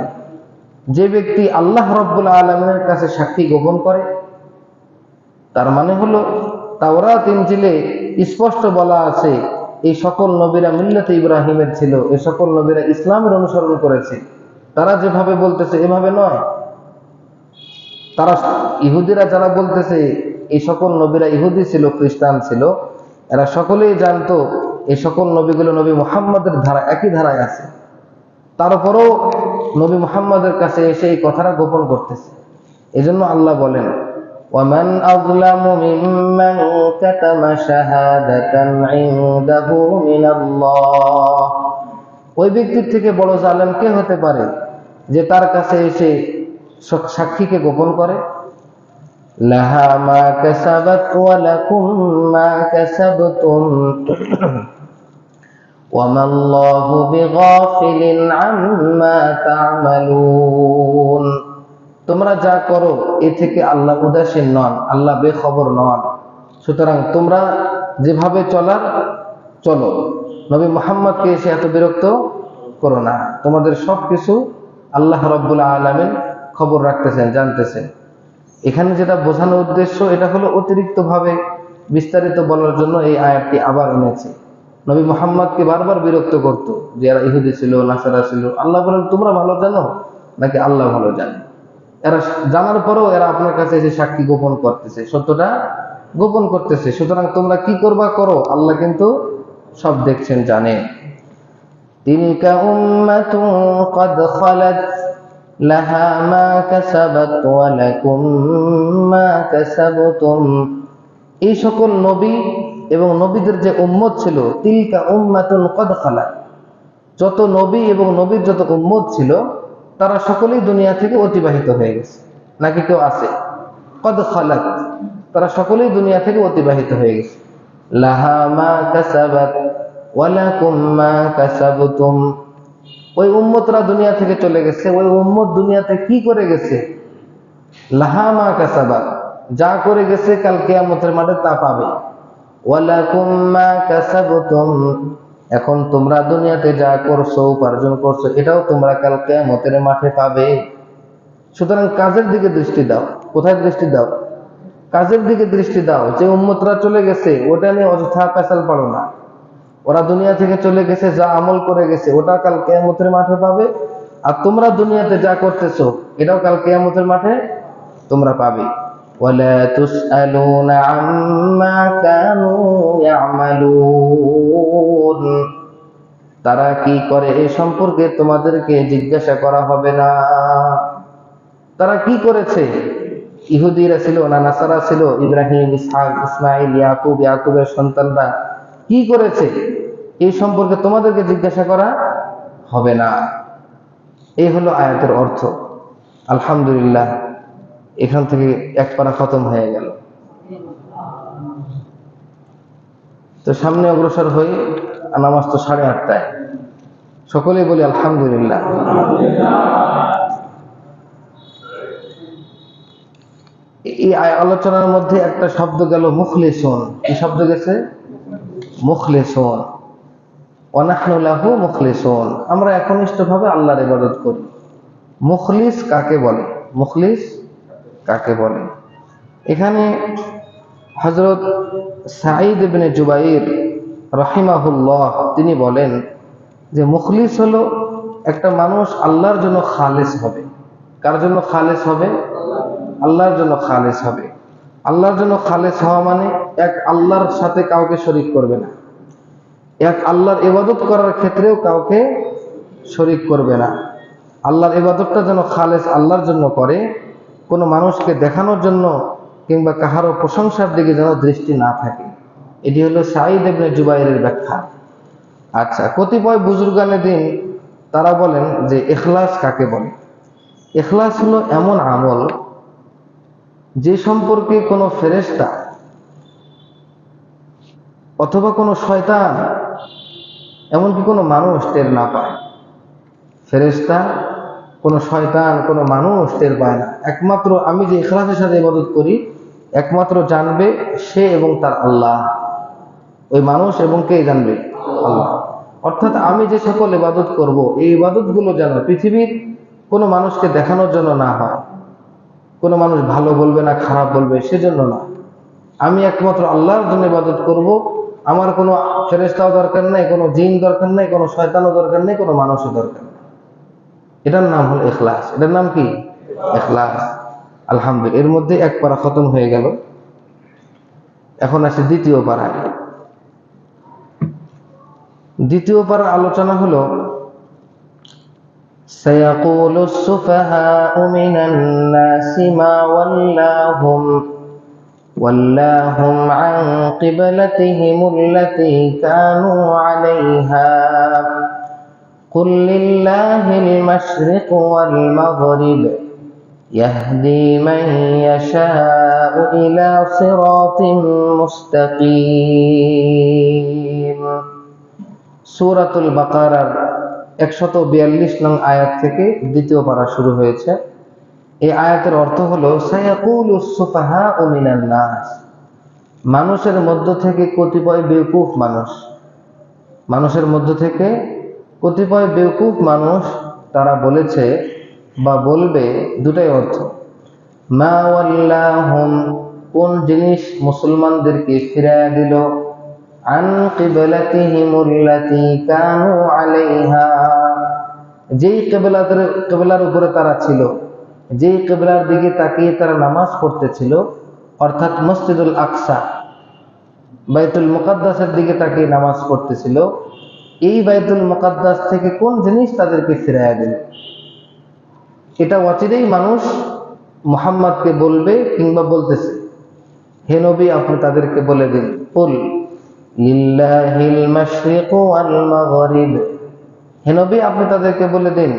যে ব্যক্তি আল্লাহ রাব্বুল আলামিনের কাছে সাক্ষী গোপন করে। তার মানে হলো তাওরাত ইনজিলে স্পষ্ট বলা আছে এই সকল নবীরা মিল্লাতে ইব্রাহিমের ছিল, এই সকল নবীরা ইসলামের অনুসরণ করেছে। তারা যেভাবে বলতেছে এভাবে নয়। তারা ইহুদিরা যারা বলতেছে এই সকল নবীরা ইহুদি ছিল, খ্রিস্টান ছিল, এরা সকলেই জানতো এই সকল নবীগুলো নবী মুহাম্মদের ধারা, একই ধারায় আছে। তারপরেও নবী মুহাম্মদের কাছে এসে এই কথাটা গোপন করতেছে। এজন্য আল্লাহ বলেন, ওয়ামান আযলামু মিম্মান কাতামা শাহাদাতান ইনদাহু মিনাল্লাহ, ওই ব্যক্তির থেকে বড় জালেম কে হতে পারে যে তার কাছে এসে সাক্ষীকে গোপন করে। লাহা মা কাসাবাত ওয়া লাকুম মা কাসাবতুম ওয়া মাল্লাহু বিগাফিলিন আম্মা তা'মালুন, তোমরা যা করো এ থেকে আল্লাহ উদাসীন নন, আল্লাহ বেখবর নন। সুতরাং তোমরা যেভাবে চলার চলো, নবী মুহাম্মদকে এসে এত বিরক্ত করো না। তোমাদের সবকিছু আল্লাহ রাব্বুল আলামিন খবর রাখতেছেন, জানতেছেন। এখানে যেটা বোঝানোর উদ্দেশ্য এটা হলো অতিরিক্ত ভাবে বিস্তারিত বলার জন্য এই আয়াতটি আবার এনেছে। নবী মুহাম্মদকে বারবার বিরক্ত করতো যে এরা ইহুদি ছিল, নাসারা ছিল। আল্লাহ বলেন তোমরা ভালো জানো নাকি আল্লাহ ভালো জানে? এরা জানার পরেও এরা আপনার কাছে এসে সাক্ষী গোপন করতেছে, সত্যটা গোপন করতেছে। সুতরাং তোমরা কি করবা করো, আল্লাহ কিন্তু সব দেখছেন, জানেন। তিলকা উম্মাতুন ক্বাদ খালাত লাহা মা কাসাবাত ওয়া লাকুম মা কাসাবতুম। এই সকল নবী এবং নবীদের যে উম্মত ছিল, তিলকা উম্মাতুন ক্বাদ খালাত, যত নবী এবং নবীর যত উম্মত ছিল তারা সকলেই দুনিয়া থেকে অতিবাহিত হয়ে গেছে। নাকি কেউ আছে? ক্বাদ খালাত, তারা সকলেই দুনিয়া থেকে অতিবাহিত হয়ে গেছে। লাহা মা কাসাবাত ওয়া লাকুম মা কাসাবতুম। ওই উম্মতরা দুনিয়া থেকে চলে গেছে, ওই উম্মত দুনিয়াতে কি করে গেছে? লাহা মা কাসাবাত, যা করে গেছে কাল কিয়ামতের মাঠে তা পাবে। ওয়া লাকুম মা কাসাবতুম, এখন তোমরা দুনিয়াতে যা করছো, উপার্জন করছো, এটাও তোমরা কাল কিয়ামতের মাঠে পাবে। সুতরাং কাজের দিকে দৃষ্টি দাও। কোথায় দৃষ্টি দাও? কাজের দিকে দৃষ্টি দাও। যে উম্মতরা চলে গেছে ওটা নিয়ে অযথা পেশাল পারো না। ওরা দুনিয়া থেকে চলে গেছে, যা আমল করে গেছে ওটা কাল কিয়ামতের মাঠে পাবে, আর তোমরা দুনিয়াতে যা করতেছো এটাও কাল কিয়ামতের মাঠে তোমরা পাবে। ওয়ালা তুসআলুনা আম্মা কানু ইয়ামালুন, তারা কি করে এ সম্পর্কে তোমাদেরকে জিজ্ঞাসা করা হবে না। তারা কি করেছে? ইহুদিরা ছিল না নাসারা ছিল, ইব্রাহিম, ইসহাক, ইসমাইল, ইয়াকুব, ইয়াকুবের সন্তানরা কি করেছে এই সম্পর্কে তোমাদেরকে জিজ্ঞাসা করা হবে না। এই হলো আয়াতের অর্থ। আলহামদুলিল্লাহ, এখান থেকে এক পারা খতম হয়ে গেল। তো সামনে অগ্রসর হই, নামাজ তো 8:30টায়। সকলেই বলি আলহামদুলিল্লাহ। এই আলোচনার মধ্যে একটা শব্দ গেল মুখলিসুন। কি শব্দ গেছে? মুখলিসুন। ওয়া নাহনু লাহু মুখলিসুন, আমরা একনিষ্ঠভাবে আল্লাহর ইবাদত করি। মুখলিস কাকে বলে? মুখলিস কাকে বলে? এখানে হযরত সাঈদ ইবনে জুবাইর রাহিমাহুল্লাহ তিনি বলেন যে মুখলিস হলো একটা মানুষ আল্লাহর জন্য খালেস হবে। কার জন্য খালেস হবে? আল্লাহর জন্য খালেস হবে। আল্লাহর জন্য খালেস হওয়া মানে এক আল্লাহর সাথে কাউকে শরীক করবে না, এক আল্লাহর ইবাদত করার ক্ষেত্রেও কাউকে শরীক করবে না। আল্লাহর ইবাদতটা যেন খালেস আল্লাহর জন্য করে, কোনো মানুষকে দেখানোর জন্য কিংবা কাহারও প্রশংসার দিকে যেন দৃষ্টি না থাকে। এটি হলো সাঈদ ইবনে জুবাইরের ব্যাখ্যা। আচ্ছা, কতিপয় বুজুর্গানে দিন তারা বলেন যে ইখলাস কাকে বলে? ইখলাস হলো এমন আমল যে সম্পর্কে কোনো ফেরেশতা অথবা কোনো শয়তান, এমনকি কোনো মানুষ টের না পায়। ফেরেশতা, কোনো শয়তান, কোনো মানুষ টের পায় না। একমাত্র আমি যে ইখলাসের সাথে ইবাদত করি একমাত্র জানবে সে এবং তার আল্লাহ। ওই মানুষ এবং কে জানবে? আল্লাহ। অর্থাৎ আমি যে সকল ইবাদত করব, এই ইবাদতগুলো যেন পৃথিবীর কোনো মানুষকে দেখানোর জন্য না হয়, কোনো মানুষ ভালো বলবে না খারাপ বলবে সেজন্য না। আমি একমাত্র আল্লাহর জন্য ইবাদত করব। আমার কোনো ফেরেশতাও দরকার নাই, কোনো জিন দরকার নাই, কোনো শয়তানও দরকার নেই, কোনো মানুষও দরকার নেই। এটার নাম হলো ইখলাস। এটার নাম কি? ইখলাস। আলহামদুলিল্লাহ, এর মধ্যে এক পারা খতম হয়ে গেল। এখন আসে দ্বিতীয় পারায়। দ্বিতীয় পারার আলোচনা হলো সায়াকুলু সুফাহাউ মিনান নাসি মা ওয়াল্লাহুম আন কিবলাতিহিমুল্লাতী কানু আলাইহা কুল লিল্লাহিল মাশরিকু ওয়াল মাগরিব ইয়াহদি মান ইয়াশাউ ইলা সিরাতিন মুস্তাকিম। সূরাতুল বাকারার 142 নং আয়াত থেকে দ্বিতীয় পারা শুরু হয়েছে। এই আয়াতের অর্থ হলো সায়াকুলুস সুফাহাউ মিনান নাস, মানুষের মধ্য থেকে কতিপয় বেওকুফ মানুষ, মানুষের মধ্য থেকে কতিপয় বেওকুফ মানুষ তারা বলেছে বা বলবে, দুটাই অর্থ। মা ওয়াল্লাহুম, কোন জিনিস মুসলমানদেরকে ফিরাইয়া দিল, আন কিবলাতিহিমুল্লাতী কানু আলাইহা, যেই কিবলার উপরে তারা ছিল, যেই কিবলার দিকে তাকিয়ে তারা নামাজ পড়তেছিল, অর্থাৎ মসজিদুল আকসা বাইতুল মুকাদ্দাসের দিকে তাকিয়ে নামাজ পড়তেছিল, এই বাইতুল মুকাদ্দাস থেকে কোন জিনিস তাদেরকে ফিরাইয়া দিল? এটা অচিরেই মানুষ মুহাম্মদকে বলবে কিংবা বলতেছে। হে নবী, আপনি তাদেরকে বলে দিন, কুল লিল্লাহিল মাশরিকু ওয়াল মাগরিব। হে নবী, আপনি তাদেরকে বলে দিন,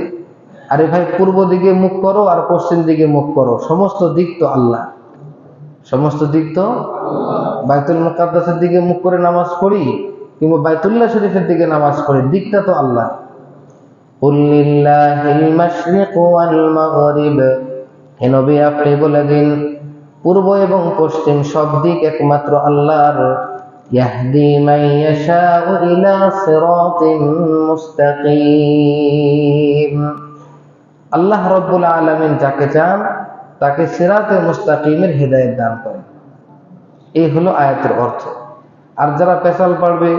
আরে ভাই, পূর্ব দিকে মুখ করো আর পশ্চিম দিকে মুখ করো, সমস্ত দিক তো আল্লাহ, সমস্ত দিক তো বাইতুল মুকাদ্দাসের দিকে মুখ করে নামাজ পড়ি কিংবা বাইতুল্লাহ শরীফের দিকে নামাজ পড়ি, দিকটা তো আল্লাহ। কুল লিল্লাহিল মাশরিকু ওয়াল মাগরিব। হে নবী, আপনি বলে দিন, পূর্ব এবং পশ্চিম সব দিক একমাত্র আল্লাহর। ইয়াহদি মান ইয়াশাউ ইলা সিরাতিন মুস্তাকিম। আল্লাহ রাব্বুল আলামিন যাকে চান তাকে সিরাতে মুস্তাকিমের হিদায়াত দান করেন। এই হলো আয়াতের অর্থ। আর যারা পেছাল পাড়বে,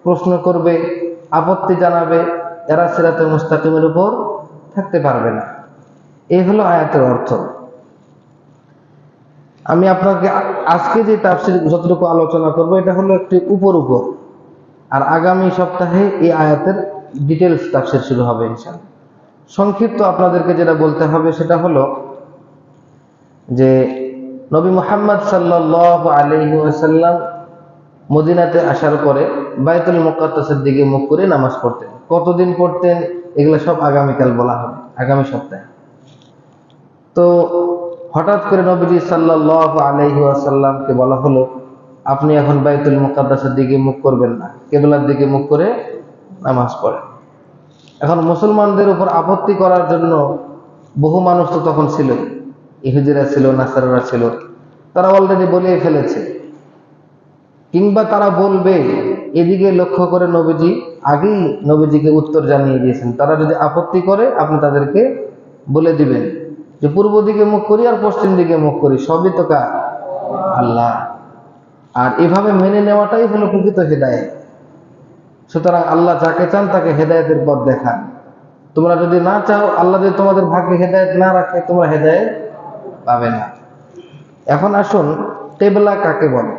প্রশ্ন করবে, আপত্তি জানাবে, এরা সিরাতে মুস্তাকিমের উপর থাকতে পারবে না। এই হলো আয়াতের অর্থ। আমি আপনাকে আজকে যে তাফসীর যতটুকু আলোচনা করব এটা হলো একটি উপর, আর আগামী সপ্তাহে এই আয়াতের ডিটেলস তাফসীর শুরু হবে ইনশাআল্লাহ। সংক্ষিপ্ত আপনাদেরকে যেটা বলতে হবে সেটা হলো যে নবী মুহাম্মদ সাল্লাল্লাহু আলাইহি ওয়াসাল্লাম মদিনাতে আসার পরে বাইতুল মুকাদ্দাসের দিকে মুখ করে নামাজ পড়তেন। কতদিন পড়তেন এগুলো সব আগামীকাল বলা হবে, আগামী সপ্তাহে। তো হঠাৎ করে নবীজি সাল্লাল্লাহু আলাইহি ওয়াসাল্লামকে বলা হলো, আপনি এখন বাইতুল মুকাদ্দাসের দিকে মুখ করবেন না, কিবলার দিকে মুখ করে নামাজ পড়েন। এখন মুসলমানদের উপর আপত্তি করার জন্য বহু মানুষ তো তখন ছিল, ইহুদিরা ছিল, নাসারারা ছিল, তারা অলরেডি বলেই ফেলেছে, কিংবা তারা বলবে। এদিকে লক্ষ্য করে নবীজি আগেই নবীজিকে উত্তর জানিয়ে দিয়েছেন, তারা যদি আপত্তি করে আপনি তাদেরকে বলে দিবেন যে পূর্ব দিকে মুখ করি আর পশ্চিম দিকে মুখ করি, সবই তো কার? আল্লাহ। আর এভাবে মেনে নেওয়াটাই হলো প্রকৃত হেদায়েত। সুতরাং আল্লাহ যাকে চান তাকে হেদায়েতের পথ দেখান। তোমরা যদি না চাও, আল্লাহ যদি তোমাদের ভাগ্যে হেদায়েত না রাখে, তোমরা হেদায়েত পাবে না। এখন আসুন, কিবলা কাকে বলে?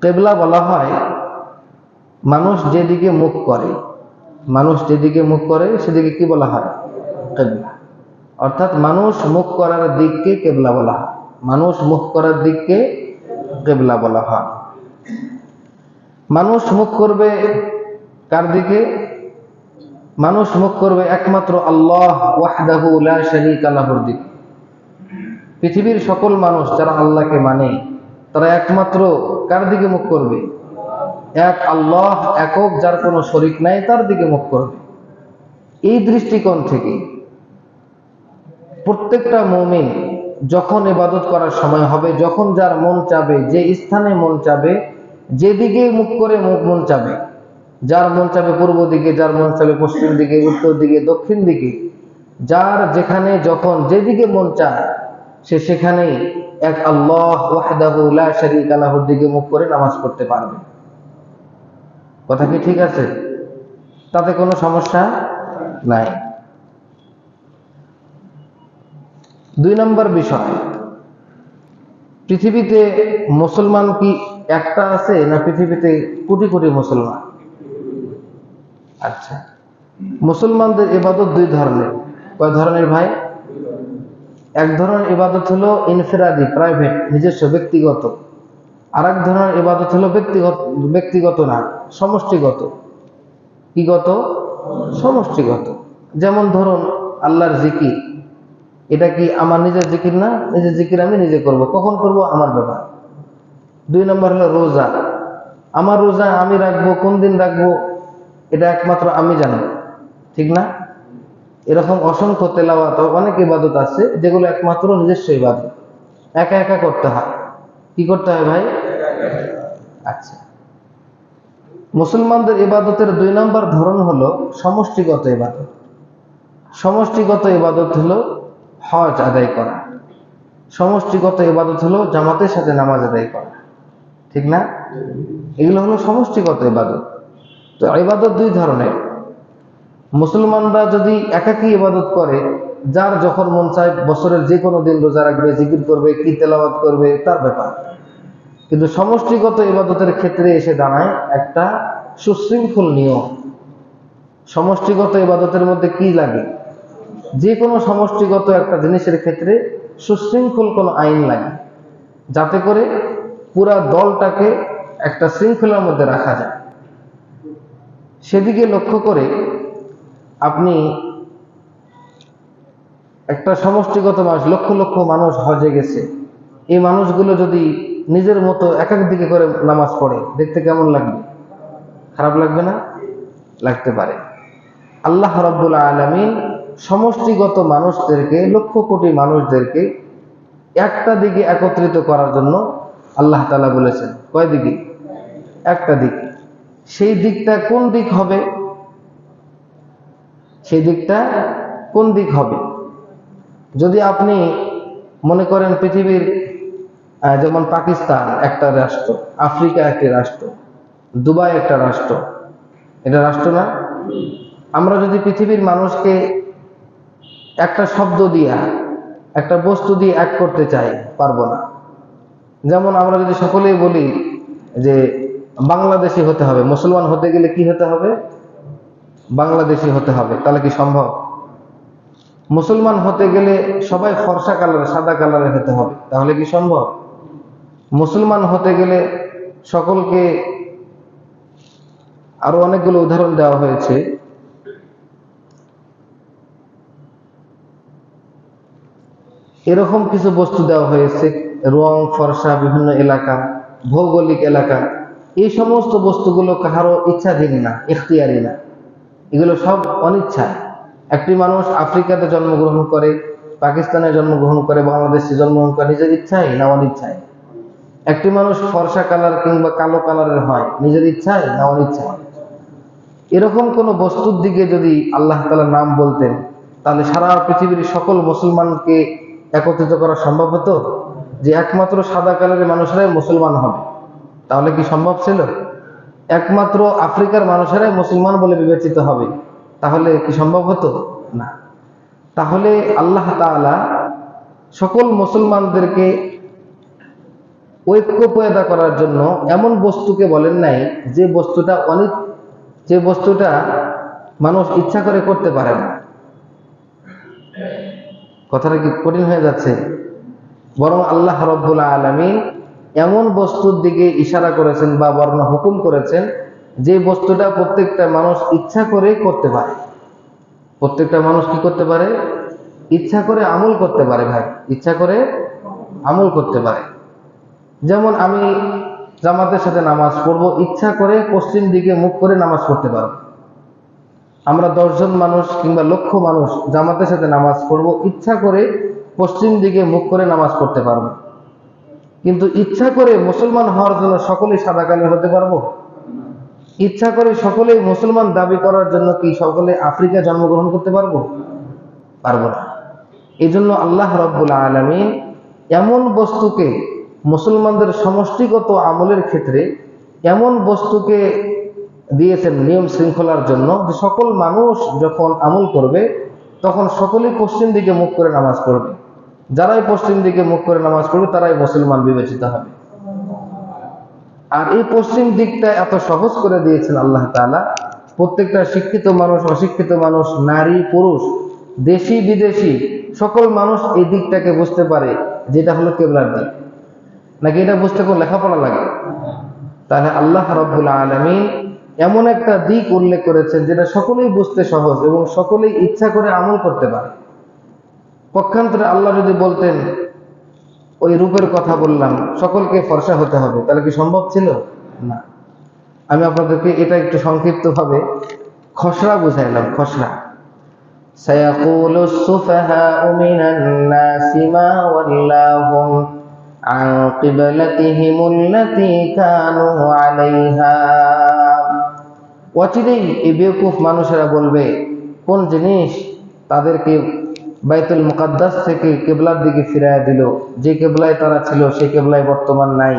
কিবলা বলা হয় মানুষ যেদিকে মুখ করে, মানুষ যেদিকে মুখ করে সেদিকে কি বলা হয়? কিবলা। অর্থাৎ মানুষ মুখ করার দিককে কিবলা বলা হয়, মানুষ মুখ করার দিককে কিবলা বলা হয়। মানুষ মুখ করবে কার দিকে? মানুষ মুখ করবে একমাত্র আল্লাহ ওয়াহদাহু লা শারীকা লাহুর দিকে। পৃথিবীর সকল মানুষ যারা আল্লাহকে মানে তারা একমাত্র কার দিকে মুখ করবে? এক আল্লাহ, একক, যার কোনো শরীক নাই, তার দিকে মুখ করবে। এই দৃষ্টিকোণ থেকে প্রত্যেকটা মুমিন যখন ইবাদত করার সময় হবে, যখন যার মন চাবে, যে স্থানে মন চাবে, যেদিকে মুখ করে মন চাবে, যার মন চাবে পূর্ব দিকে, যার মন চাবে পশ্চিম দিকে, উত্তর দিকে, দক্ষিণ দিকে, যার যেখানে যখন যেদিকে মন চায় সে সেখানেই এক আল্লাহ ওয়াহদাহু লা শারীকা লাহুর দিকে মুখ করে নামাজ পড়তে পারবে। কথা কি ঠিক আছে? তাতে কোনো সমস্যা নাই। 2 নম্বর বিষয়, পৃথিবীতে মুসলমান কি একটা আছে না পৃথিবীতে কোটি কোটি মুসলমান? আচ্ছা, মুসলমানদের ইবাদত 2 ধরনের। কয় ধরনের ভাই? এক ধরনের ইবাদত হলো ইনফিরাদি, প্রাইভেট, নিজস্ব, ব্যক্তিগত। আর এক ধরনের ইবাদত হলো ব্যক্তিগত না, সমষ্টিগত। কি গত? সমষ্টিগত। যেমন ধরুন আল্লাহর জিকির, এটা কি আমার নিজের জিকির না? নিজের জিকির আমি নিজে করব। কখন করব? আমার ব্যাপার। 2 নম্বর হলো রোজা। আমার রোজা আমি রাখবো, কোন দিন রাখবো এটা একমাত্র আমি জানি, ঠিক না? এরকম অসংখ্য তেলাওয়াত, অনেক ইবাদত আছে যেগুলো একমাত্র নিজস্ব ইবাদত, একা একা করতে হয়। কি করতে হয় ভাই? আচ্ছা, মুসলমানদের ইবাদতের 2 নম্বর ধরন হলো সমষ্টিগত ইবাদত। সমষ্টিগত ইবাদত হলো হজ আদায় করা, সমষ্টিগত ইবাদত হলো জামাতের সাথে নামাজ আদায় করা, ঠিক না? এগুলো হলো সমষ্টিগত ইবাদত। তো ইবাদত 2 ধরনের। মুসলমানরা যদি একাকী ইবাদত করে, যার যখন মন চায় বছরের যে কোনো দিন রোজা রাখবে, জিকির করবে, কি তেলাওয়াত করবে, তার ব্যাপার। কিন্তু সমষ্টিগত ইবাদতের ক্ষেত্রে এসে দাঁড়ায় একটা সুশৃঙ্খল নিয়ম। সমষ্টিগত ইবাদতের মধ্যে কি লাগে? যে কোনো সমষ্টিগত একটা জিনিসের ক্ষেত্রে সুশৃঙ্খল কোনো আইন লাগে, যাতে করে পুরা দলটাকে একটা শৃঙ্খলার মধ্যে রাখা যায়। সেদিকে লক্ষ্য করে আপনি একটা সমষ্টিগত মানুষ, লক্ষ লক্ষ মানুষ হজে গেছে, এই মানুষগুলো যদি নিজের মতো এক এক দিকে করে নামাজ পড়ে, দেখতে কেমন লাগবে? খারাপ লাগবে না? লাগতে পারে। আল্লাহ রাব্বুল আলামিন সমষ্টিগত মানুষদেরকে, লক্ষ কোটি মানুষদেরকে একটা দিকে একত্রিত করার জন্য আল্লাহ তাআলা বলেছেন। কয় দিকে? একটা দিক। সেই দিকটা কোন দিক হবে? সেই দিকটা কোন দিক হবে? যদি আপনি মনে করেন পৃথিবীর যেমন পাকিস্তান একটা রাষ্ট্র, আফ্রিকা একটি রাষ্ট্র, দুবাই একটা রাষ্ট্র, এটা রাষ্ট্র না? আমরা যদি পৃথিবীর মানুষকে একটা শব্দ দিয়া, একটা বস্তু দিয়ে এক করতে চাই, পারবো না। যেমন আমরা যদি সকলেই বলি যে বাংলাদেশি হতে হবে, মুসলমান হতে গেলে কি হতে হবে? বাংলাদেশি হতে হবে, তাহলে কি সম্ভব? মুসলমান হতে গেলে সবাই ফর্সা কালারের, সাদা কালারের হতে হবে, তাহলে কি সম্ভব? মুসলমান হতে গেলে সকলকে, আরো অনেকগুলো উদাহরণ দেওয়া হয়েছে। এরকম কিছু বস্তু দেওয়া হয়েছে, রং, ফর্সা, বিভিন্ন এলাকা, ভৌগোলিক এলাকা। এই সমস্ত বস্তুগুলো কারো ইচ্ছাধীন না, ইখতিয়ারি না, এগুলো সব অনিচ্ছায়। একটি মানুষ আফ্রিকাতে জন্মগ্রহণ করে, পাকিস্তানে জন্মগ্রহণ করে, বাংলাদেশে জন্মগ্রহণ করে, নিজের ইচ্ছায় না অনিচ্ছায়? একটি মানুষ ফর্সা কালার কিংবা কালো কালারের হয়, নিজের ইচ্ছায় না অনিচ্ছায়? এরকম কোন বস্তুর দিকে যদি আল্লাহ তাআলা নাম বলতেন, তাহলে সারা পৃথিবীর সকল মুসলমানকে একত্রিত করা সম্ভব হতো, যে একমাত্র সাদা কালারের মানুষরাই মুসলমান হবে। তাহলে কি সম্ভব ছিল? একমাত্র আফ্রিকার মানুষেরাই মুসলমান বলে বিবেচিত হবে, তাহলে কি সম্ভব হতো? না। তাহলে আল্লাহ তাআলা সকল মুসলমানদেরকে ঐক্য পয়দা করার জন্য এমন বস্তুকে বলেন নাই যে বস্তুটা মানুষ ইচ্ছা করে করতে পারে না। কথাটা কি কঠিন হয়ে যাচ্ছে? বরং আল্লাহ রাব্বুল আলামিন এমন বস্তুর দিকে ইশারা করেছেন বা বর্ণনা হুকুম করেছেন, যে বস্তুটা প্রত্যেকটা মানুষ ইচ্ছা করে করতে পারে। প্রত্যেকটা মানুষ কি করতে পারে? ইচ্ছা করে আমল করতে পারে। ভাই, ইচ্ছা করে আমল করতে পারে। যেমন আমি জামাতের সাথে নামাজ পড়বো, ইচ্ছা করে পশ্চিম দিকে মুখ করে নামাজ পড়তে পারবো। আমরা 10 জন মানুষ কিংবা লক্ষ মানুষ জামাতের সাথে নামাজ পড়বো, ইচ্ছা করে পশ্চিম দিকে মুখ করে নামাজ পড়তে পারবো। কিন্তু ইচ্ছা করে মুসলমান হওয়ার জন্য সকলেই সাদা কালো হতে পারবো? ইচ্ছা করে সকলেই মুসলমান দাবি করার জন্য কি সকলে আফ্রিকা জন্মগ্রহণ করতে পারবো? পারবো না। এই জন্য আল্লাহ রাব্বুল আলামিন এমন বস্তুকে, মুসলমানদের সমষ্টিগত আমলের ক্ষেত্রে এমন বস্তুকে দিয়েছেন নিয়ম শৃঙ্খলার জন্য, যে সকল মানুষ যখন আমল করবে তখন সকলেই পশ্চিম দিকে মুখ করে নামাজ পড়বে। যারাই পশ্চিম দিকে মুখ করে নামাজ পড়বে তারাই মুসলমান বিবেচিত হবে। আর এই পশ্চিম দিকটা এত সহজ করে দিয়েছেন আল্লাহ তাআলা, প্রত্যেকটা শিক্ষিত মানুষ, অশিক্ষিত মানুষ, নারী, পুরুষ, দেশি বিদেশি সকল মানুষ এই দিকটাকে বুঝতে পারে, যেটা হলো কিবলার দিক। নাকি এটা বুঝতে কোন লেখাপড়া লাগে? তাহলে আল্লাহ রাব্বুল আলামিন এমন একটা দিক উল্লেখ করেছেন যেটা সকলেই বুঝতে সহজ এবং সকলেই ইচ্ছা করে আমল করতে পারে। পক্ষান্তরে আল্লাহ যদি বলতেন, ওই রূপের কথা বললাম, সকলকে ফর্সা হতে হবে, তাহলে কি সম্ভব ছিল? না। আমি আপনাদেরকে এটা একটু সংক্ষিপ্ত ভাবে খসড়া বুঝাইলাম। খসড়া, সায়াকুলু সুফাহাউ মিনান নাসি মা ওয়াল্লাহুম আন কিবলাতিহিমুল্লাতী কানু আলাইহা। অচিরেই এই বেকুফ মানুষেরা বলবে, কোন জিনিস তাদেরকে বাইতুল মুকাদ্দাস থেকে কিবলার দিকে ফিরায় দিল, যে কিবলায় তারা ছিল সেই কিবলায় বর্তমান নাই।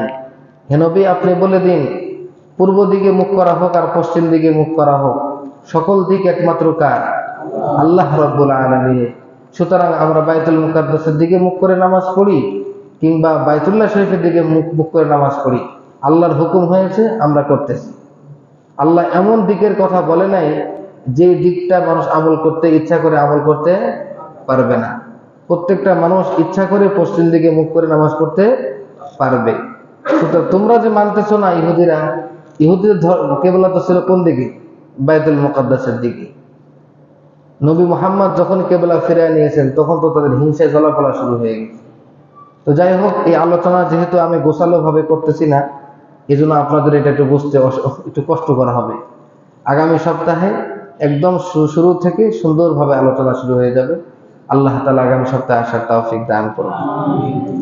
হে নবী, আপনি বলে দিন, পূর্ব দিকে মুখ করা হোক আর পশ্চিম দিকে মুখ করা হোক, সকল দিক একমাত্র কার? আল্লাহ রাব্বুল আলামিনের। সুতরাং আমরা বাইতুল মুকাদ্দাসের দিকে মুখ করে নামাজ পড়ি কিংবা বাইতুল্লাহ শরীফের দিকে মুখ করে নামাজ পড়ি, আল্লাহর হুকুম হয়েছে, আমরা করতেছি। আল্লাহ এমন দিকের কথা বলে নাই যে দিকটা মানুষ আমল করতে ইচ্ছা করে আমল করতে পারবে না। প্রত্যেকটা মানুষ ইচ্ছা করে পশ্চিম দিকে মুখ করে নামাজ পড়তে পারবে। সুতরাং তোমরা যে মানতেছো না ইহুদিদের কেবলা তো ছিল কোন দিকে? বাইতুল মুকাদ্দাসের দিকে। নবী মুহাম্মদ যখন কেবলা ফিরিয়ে নিয়েছেন তখন তো তাদের হিংসায় জ্বলাপলা শুরু হয়ে গেছে। তো যাই হোক, এই আলোচনা যেহেতু আমি গোছালো ভাবে করতেছি না, এই জন্য আপনাদের এটা একটু বুঝতে একটু কষ্ট করা হবে। আগামী সপ্তাহে একদম শুরু থেকে সুন্দরভাবে আলোচনা শুরু হয়ে যাবে। আল্লাহ তাআলা আগামী সপ্তাহে আসার তৌফিক দান করুন।